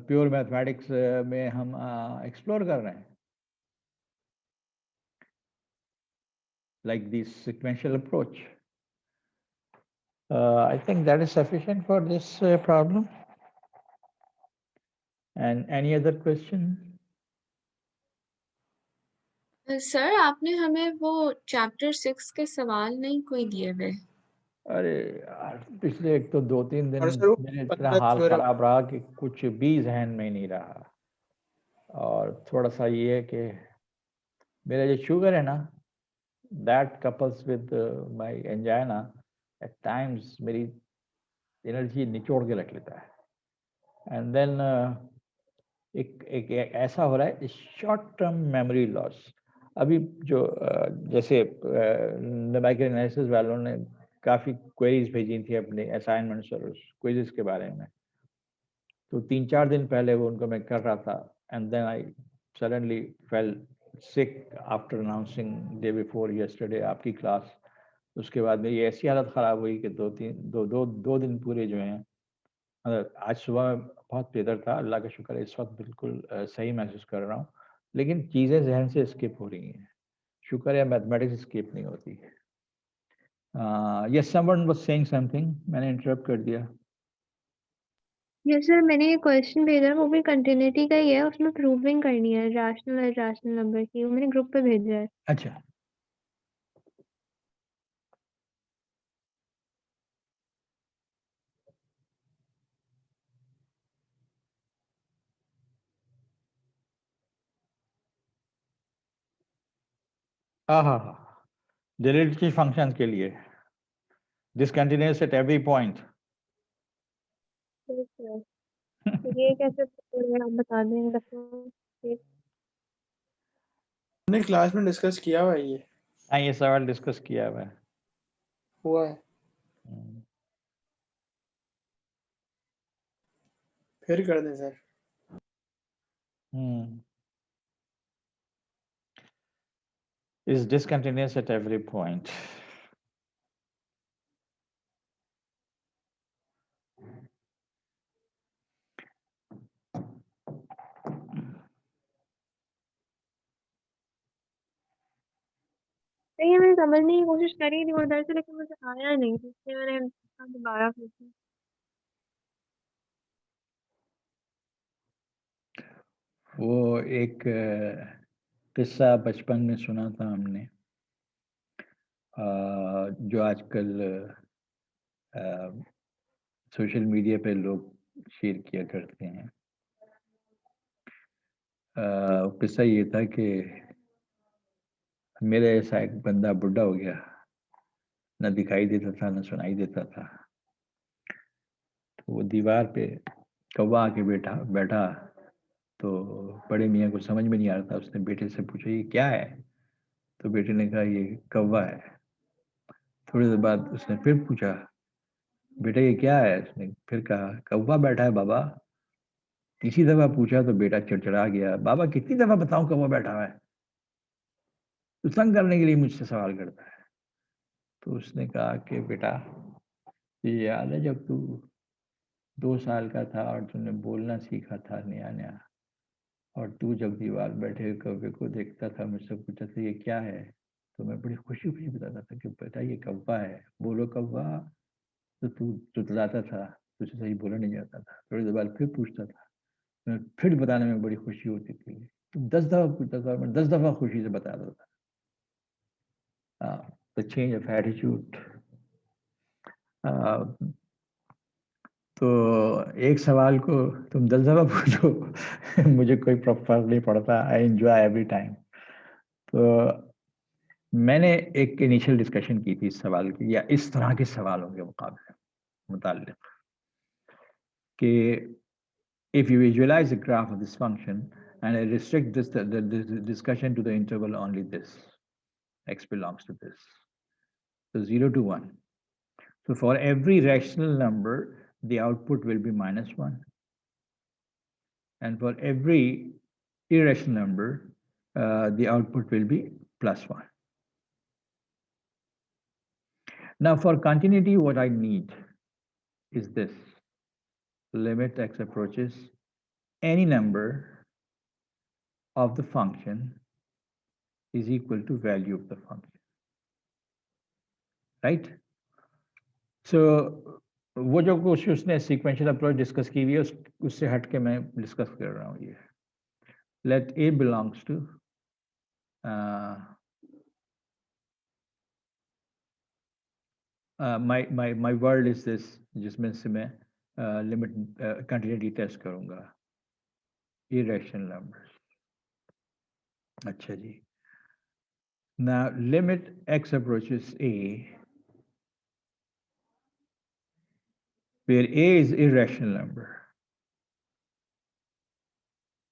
प्योर मैथमेटिक्स में हम एक्सप्लोर कर रहे हैं, like this sequential approach. I think that is sufficient for this problem. And any other question? Sir आपने हमें वो चैप्टर 6 के सवाल नहीं कोई दिए हुए। अरे यार, पिछले एक तो 2-3 दिन और सर वो मेरे इतना 15 हाल थ्योरम खराब रहा कि कुछ भी जहन में नहीं रहा। और थोड़ा सा ये है कि मेरा जो शुगर है ना, that couples with my angina, at times मेरी एनर्जी निचोड़ के रख लेता है। एंड देन एक ऐसा हो रहा है शॉर्ट टर्म मेमोरी लॉस। अभी जो जैसे न्यूमेरिकल एनालिसिस वालों ने काफ़ी क्वेरीज भेजी थी अपने असाइनमेंट्स और क्विज़ेस के बारे में, तो 3-4 दिन पहले वो उनको मैं कर रहा था। And then I suddenly fell sick after announcing day before yesterday आपकी क्लास। उसके बाद मेरी ऐसी हालत ख़राब हुई कि दो दिन पूरे जो हैं, आज सुबह बहुत बेहतर था, अल्लाह का शुक्र है, इस वक्त बिल्कुल सही महसूस कर रहा हूँ, लेकिन चीज़ें जहन से स्किप हो रही हैं। शुक्र है मैथमेटिक्स स्किप नहीं होती। Yes, someone was saying something, मैंने इंटरप्ट कर दिया। यस सर, मैंने ये क्वेश्चन भेजा है, वो भी कंटिन्यूटी का ही है, उसमें प्रूविंग करनी है रैशनल नंबर की, वो मैंने ग्रुप पे भेजा है। अच्छा, हाँ, डिलीटरी फंक्शन के लिए डिसकंटिन्यूअस एट एवरी पॉइंट। ठीक है, तो ये कैसे करें, आप बता दें प्लीज। हमने क्लास में डिस्कस किया हुआ है, ये हाँ, ये सवाल डिस्कस किया हुआ है। हुआ है, फिर कर दें sir. Is discontinuous at every point. नहीं, मैंने समझने की कोशिश करी थी उधर से, लेकिन मुझे आया नहीं, इसलिए मैंने दोबारा पूछा। वो एक किस्सा बचपन में सुना था हमने, जो आजकल सोशल मीडिया पे लोग शेयर किया करते हैं। किस्सा ये था कि मेरे ऐसा एक बंदा बुढ़ा हो गया, न दिखाई देता था न सुनाई देता था। तो वो दीवार पे कौवा आके बैठा, तो बड़े मियाँ को समझ में नहीं आ रहा था। उसने बेटे से पूछा, ये क्या है? तो बेटे ने कहा, ये कौवा है। थोड़ी देर बाद उसने फिर पूछा, बेटा ये क्या है? उसने फिर कहा, कौवा बैठा है बाबा। तीसरी दफा पूछा तो बेटा चिड़चिड़ा गया, बाबा कितनी दफा बताऊं कौवा बैठा हुआ है? तो तंग करने के लिए मुझसे सवाल करता है। तो उसने कहा कि बेटा, ये याद है जब तू 2 साल का था और तूने बोलना सीखा था नया नया, और तू जब दीवार बैठे कौवे को देखता था, मुझसे पूछता था ये क्या है, तो मैं बड़ी खुशी खुशी बताता था कि बेटा ये कौवा है, बोलो कौवा। तो तू चुतलाता था, तुझसे सही बोला नहीं जाता था। थोड़ी देर बाद फिर पूछता था, मैं फिर बताने में बड़ी खुशी होती थी। तो 10 दफा पूछता था, मैं 10 दफा खुशी से बताता था। The change of attitude. तो एक सवाल को तुम 10 दफा पूछो मुझे कोई फर्क नहीं पड़ता, आई एंजॉय एवरी टाइम। तो मैंने एक इनिशियल डिस्कशन की थी इस सवाल की, या इस तरह के सवालों के मुताल्लिक, कि if you visualize a graph of this function and I restrict the discussion to the interval only this, x belongs to this, so 0 to 1. So for every rational number, the output will be -1. And for every irrational number, the output will be +1. Now for continuity, what I need is this. Limit x approaches any number of the function is equal to value of the function. Right? So वो जो कुछ उसने sequential approach discuss की हुई है, उससे हट के मैं डिस्कस कर रहा हूँ ये. Let A belongs to my world is this, जिसमें से मैं लिमिट कंटिन्यूटी टेस्ट करूंगा irrational numbers. अच्छा जी. Now limit x approaches A, where A is irrational number.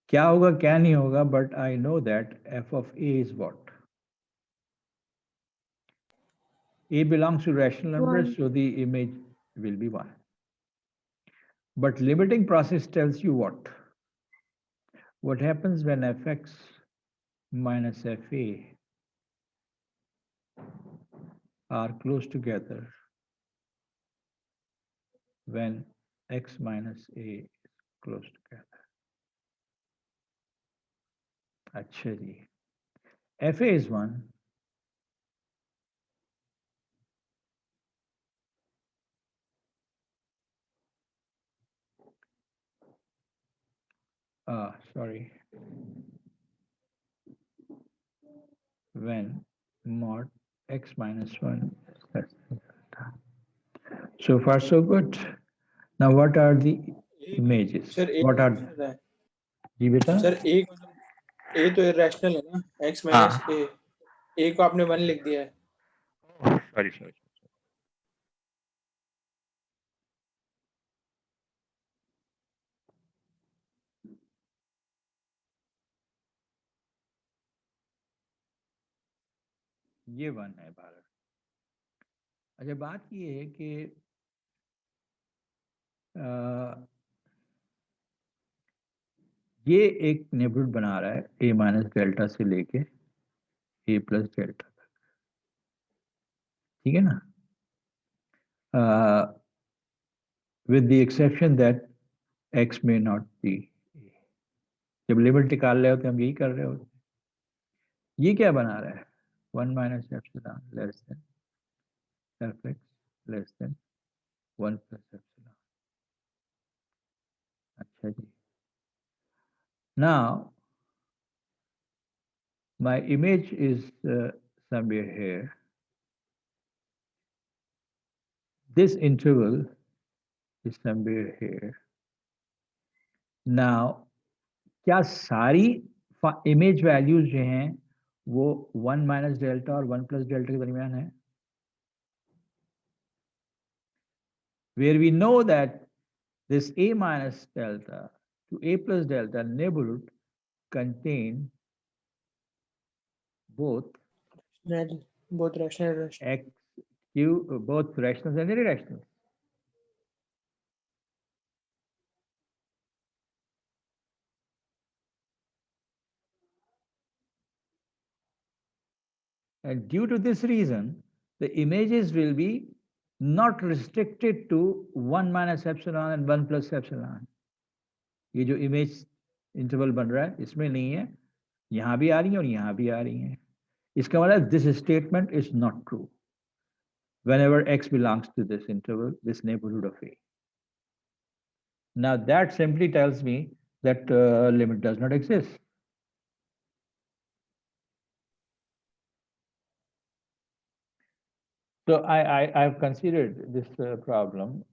क्या होगा क्या नहीं होगा, but I know that f of A is what? A belongs to rational numbers, 1. so the image will be 1. But limiting process tells you what? What happens when fx minus fa are close together when x minus a is close together. अच्छा जी, fa is 1. Sorry. When mod x minus 1 is less than delta. So far, so good. Now, what are the images? Sir A What are रहा है जी बेटा? Sir ए मतलब ए तो irrational है ना x minus ए को आपने 1 लिख दिया है Sorry. ये 1 है भारत। अच्छा, बात ये है कि ये एक नेबरहुड बना रहा है a माइनस डेल्टा से लेके a प्लस डेल्टा तक, ठीक है ना? With the exception that x may not be a. जब लिमिट निकाल रहे होते हम यही कर रहे होते। ये क्या बना रहा है? 1 minus epsilon less than fx less than 1 plus epsilon. अच्छा जी, now my image is somewhere here. This interval is somewhere here. Now, क्या सारी इमेज वैल्यूज जो हैं वो 1 माइनस डेल्टा और 1 प्लस डेल्टा के दरमियान है? Where we know that this a minus delta to a plus delta neighborhood contain both both rational x, q, both rationals and irrationals. And due to this reason, the images will be not restricted to 1 minus epsilon and 1 plus epsilon. ये जो image interval बन रहा है इसमें नहीं है, यहाँ भी आ रही है और यहाँ भी आ रही है। इसका मतलब this statement is not true whenever x belongs to this interval, this neighborhood of A. Now that simply tells me that limit does not exist. So I've considered this problem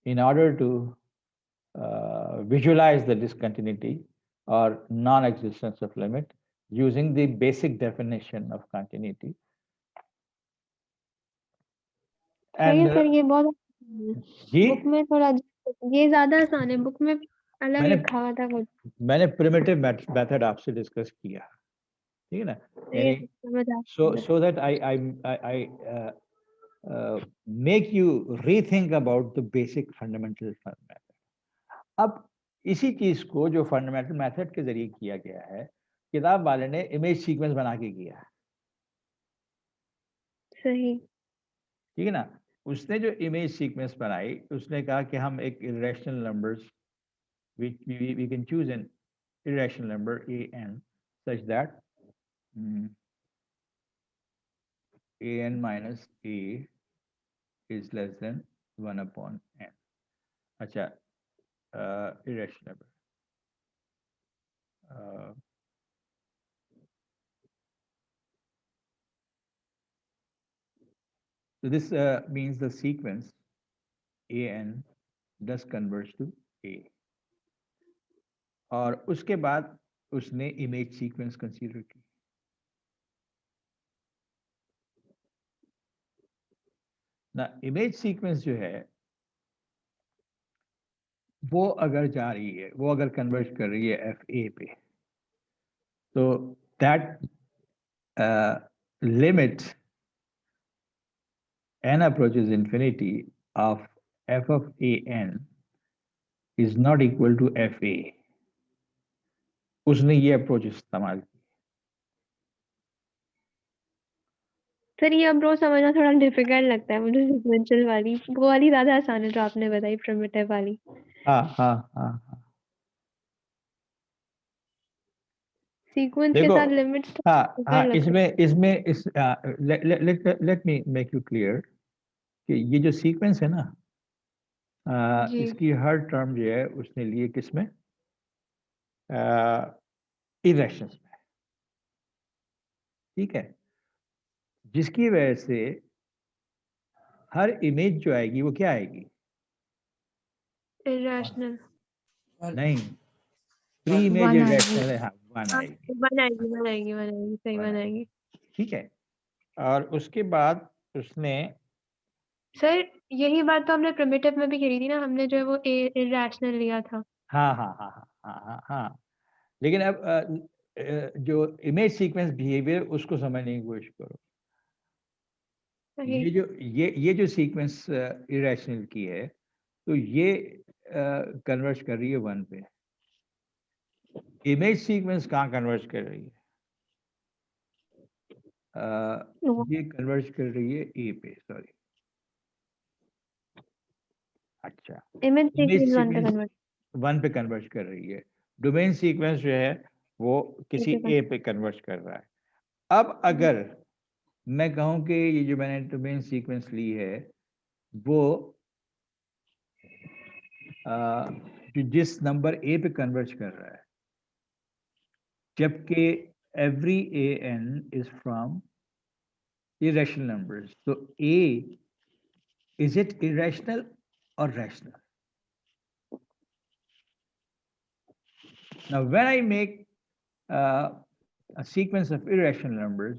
in order to visualize the discontinuity or non-existence of limit using the basic definition of continuity. सही है sir, ये बहुत जी, book में थोड़ा ये ज्यादा आसान है, बुक में अलग लिखा हुआ था कुछ। मैंने प्रिमिटिव मेथड आपसे डिस्कस किया, ठीक है ना? So that I make you rethink about the basic fundamental method. अब इसी चीज को जो फंडामेंटल मेथड के जरिए किया गया है, किताब वाले ने इमेज सीक्वेंस बना के किया है, सही, ठीक है ना? उसने जो इमेज सीक्वेंस बनाई, उसने कहा कि हम एक irrational numbers we can choose an irrational number an such that an minus a is less than 1 upon n. अच्छा, irrational number. So this means the sequence an does converge to a. और उसके बाद उसने image sequence consider की। ना image sequence जो है वो अगर जा रही है, वो अगर कन्वर्ज कर रही है एफ ए पे, तो that limit n approaches infinity of f of an is not equal to fa. उसने ये अप्रोच इस्तेमाल की। सर ये अब रो समझना थोड़ा डिफिकल्ट लगता है मुझे, सीक्वेंशियल वाली वो वाली ज्यादा आसान है जो आपने बताई, प्रिमिटिव वाली। हाँ हाँ हाँ हाँ सीक्वेंस के देखो, साथ लिमिट्स तो हाँ डिफिकल्ट हाँ, लगता है। इसमें इस let me make you clear कि ये जो सीक्वेंस है ना, जी इसकी हर टर्म जो है उसने लिए किसमें, इरेशंस में, ठीक है, जिसकी वजह से हर इमेज जो आएगी वो क्या आएगी, इरेशनल नहीं, प्री इमेज वन आएगी। इरेशनल है, हाँ, वन आएगी, वन आएगी, वन आएगी, वन आएगी, सही वन वन आएगी, आएगी। ठीक है। और उसके बाद उसने, सर यही बात तो हमने प्रिमिटिव में भी करी थी ना, हमने जो है वो इरेशनल लिया था। हाँ हाँ हाँ हाँ हाँ हाँ हाँ, लेकिन अब जो इमेज सीक्वेंस बिहेवियर उसको समझने की कोशिश करो। सही। ये जो सीक्वेंस इरेशनल की है, तो ये कन्वर्ज कर रही है वन पे। इमेज सीक्वेंस कहाँ कन्वर्ज कर रही है, ये कन्वर्ज कर रही है ए पे, सॉरी, अच्छा, इमेज इमेज सीक्वेंस वन पे सीक्वेंस कन्वर्ट। वन पे कन्वर्ज कर रही है, डोमेन सीक्वेंस जो है वो किसी ए पे कन्वर्ज कर रहा है। अब अगर मैं कहूं कि ये जो मैंने डोमेन सीक्वेंस ली है वो जो जिस नंबर ए पे कन्वर्ज कर रहा है, जबकि every an is from irrational numbers, so a, is it irrational or rational? Now when I make a sequence of irrational numbers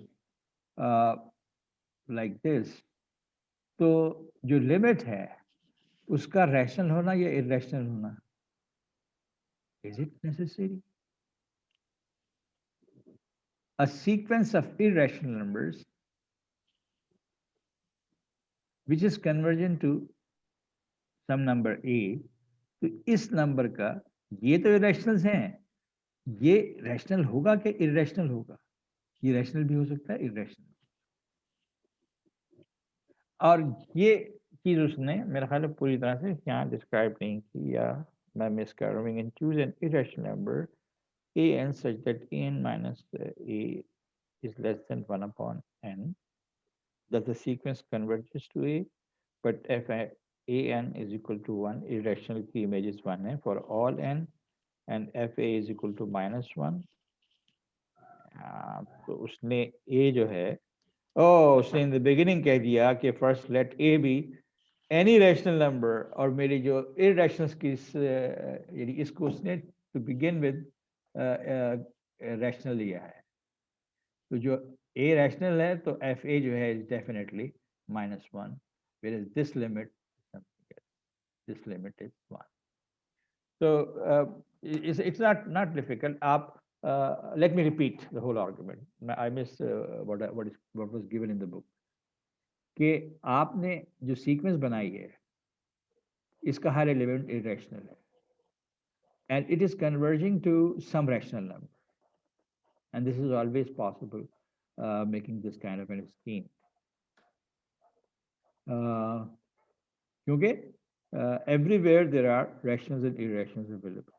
like this, तो जो लिमिट है उसका रैशनल होना या इरेशनल होना, is it necessary? A sequence of irrational numbers which is convergent to some number a, तो इस number का, ये तो इरेशनल्स हैं, ये रैशनल होगा कि इरेशनल होगा, ये रैशनल भी हो सकता है, इरेशनल। और ये चीज उसने मेरा ख्याल है पूरी तरह से यहाँ डिस्क्राइब नहीं की, या मैं मिस कर रहा हूँ। Choose an irrational number a n such that a n minus a is less than 1 upon n, that the sequence converges to a, but if a n is equal to 1, irrational की image is 1 है for all n, and f a is equal to -1, तो उसने a जो है, उसने in the beginning कह दिया कि first let a be any rational number, और मेरी जो irrationals की यानी इसको उसने to begin with rational लिया है, तो जो a rational है तो f a जो है is definitely -1, whereas this limit is 1. So it's not difficult. आप let me repeat the whole argument. I missed what was given in the book. कि आपने जो सीक्वेंस बनाई है इसका हर एलिमेंट इरेशनल है, and it is converging to some rational number, and this is always possible making this kind of a scheme. क्योंकि everywhere there are rationals and irrationals available.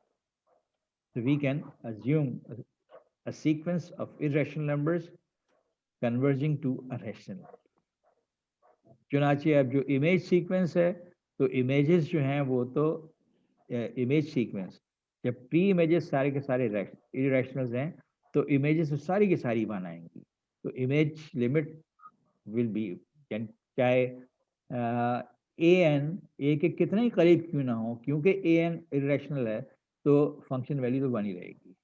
So we can assume a sequence of irrational numbers converging to a rational number. चुनाचे अब जो image sequence है, तो images जो हैं वो तो इमेज सीक्वेंस, जब प्री इमेजेस सारे के सारे इरेशनल्स हैं तो इमेजेस तो सारी की सारी वन आएंगी, तो इमेज लिमिट विल बी, चाहे ए एन ए के कितने ही करीब क्यों ना हो, क्योंकि ए एन इरेशनल है तो फंक्शन वैल्यू तो बनी रहेगी,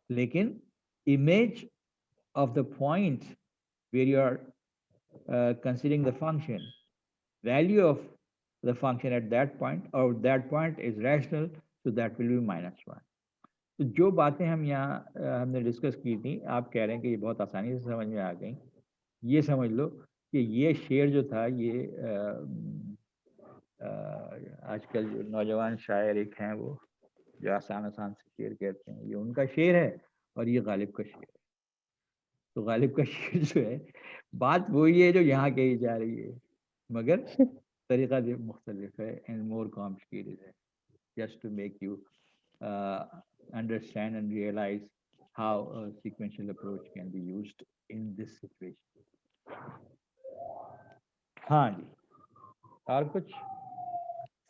लेकिन image of the point where you are considering the function, value of the function at that point, or that point is rational, so that will be -1. तो जो बातें हम यहाँ हमने डिस्कस की थी, आप कह रहे हैं कि ये बहुत आसानी से समझ में आ गई, ये समझ लो कि ये शेर जो था, ये आजकल जो नौजवान शायर एक हैं वो जो आसान आसान से शेर कहते हैं, ये उनका शेर है और ये गालिब का शेर है। तो गालिब का शेर जो है बात वही है जो यहाँ कही जा रही है, मगर तरीका जो मुख्तलिफ है एंड मोर कॉम्प्लिकेटेड है, just to make you understand and realize how a sequential approach can be used in this situation. हाँ जी, और कुछ?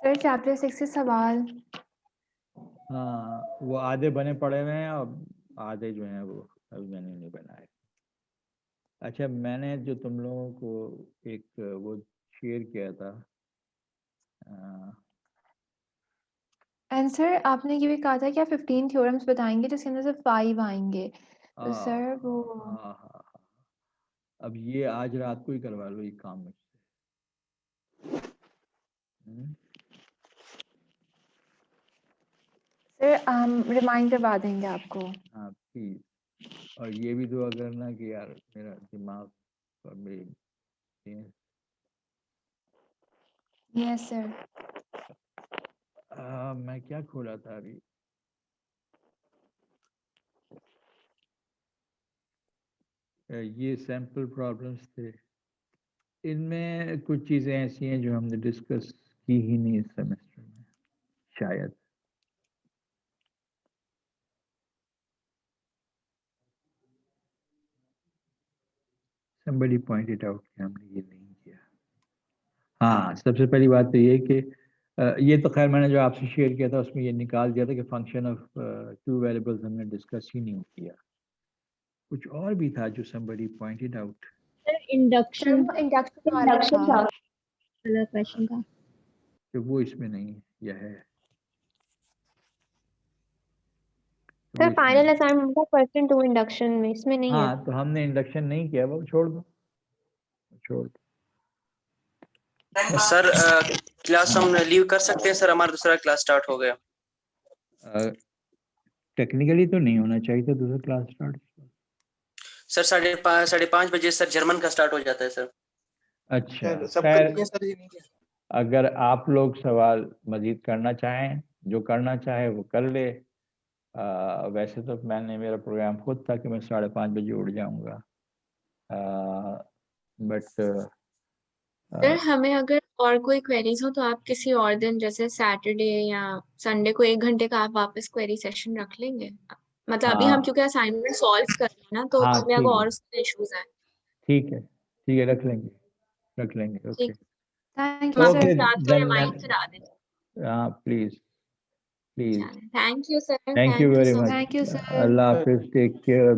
सर चैप्टर 6 से सवाल। हाँ, वो आधे बने पड़े हुए हैं और आधे जो हैं वो अभी मैंने नहीं बनाए। अच्छा, मैंने जो तुम लोगों को एक वो शेयर किया था, एंड सर आपने ये भी कहा था कि आप 15 थ्योरम्स बताएंगे जिसके अंदर से 5 आएंगे, तो सर वो हाँ, अब ये आज रात को ही करवा लो ये काम मुझसे। सर हम रिमाइंड करवा देंगे आपको। हाँ प्लीज, और ये भी दुआ करना कि यार मेरा दिमाग और मेरी यस सर। मैं क्या खोला था अभी, ये सैंपल प्रॉब्लम्स थे, इनमें कुछ चीज़ें ऐसी हैं जो हमने डिस्कस की ही नहीं इस सेमेस्टर में शायद। Somebody pointed out कि हमने ये नहीं किया। हाँ, सबसे पहली बात तो ये कि ये तो खैर मैंने जो आपसे शेयर किया था उसमें ये निकाल दिया था कि फंक्शन ऑफ 2 वेरिएबल्स हमने डिस्कस ही नहीं किया। कुछ और भी था जो somebody pointed out। Induction induction question था, तो वो इसमें नहीं है, यह है। सर वो इसमें फाइनल नहीं। असाइनमेंट का क्वेश्चन 2 इंडक्शन में, इसमें नहीं है। हाँ, तो हमने इंडक्शन नहीं किया, वो छोड़ दो, छोड़ दो। सर क्लास हम लीव कर सकते हैं सर, हमारा दूसरा क्लास स्टार्ट हो गया। टेक्निकली तो नहीं होना चाहिए था दूसरा क्लास स्टार्ट। सर 5:30 बजे सर जर्मन का स्टार्ट हो जाता है सर। अच्छा, सब खैर कर दिए सर जी? नहीं अगर आप लोग सवाल मजीद करना चाहें, जो करना चाहे वो कर ले। वैसे तो मैंने, मेरा प्रोग्राम खुद था कि मैं 5:30 बजे उठ जाऊंगा, बट सर हमें अगर और कोई क्वेरीज हो तो आप किसी और दिन जैसे सैटरडे या संडे को 1 घंटे का आप वापस क्वेरी सेशन रख लेंगे। मतलब अभी हम हाँ क्योंकि असाइनमेंट सॉल्व कर रहे हैं ना, तो हाँ, हमें अगर और उसके इश्यूज हैं। ठीक है, रख लेंगे, ओके। ठीक, थैंक हम यू आपको ओके सर। रात को रिमाइंड करा देंगे। हाँ please, thank you sir, thank you very so much. Thank you sir. अल्लाह हाफिज, टेक केयर।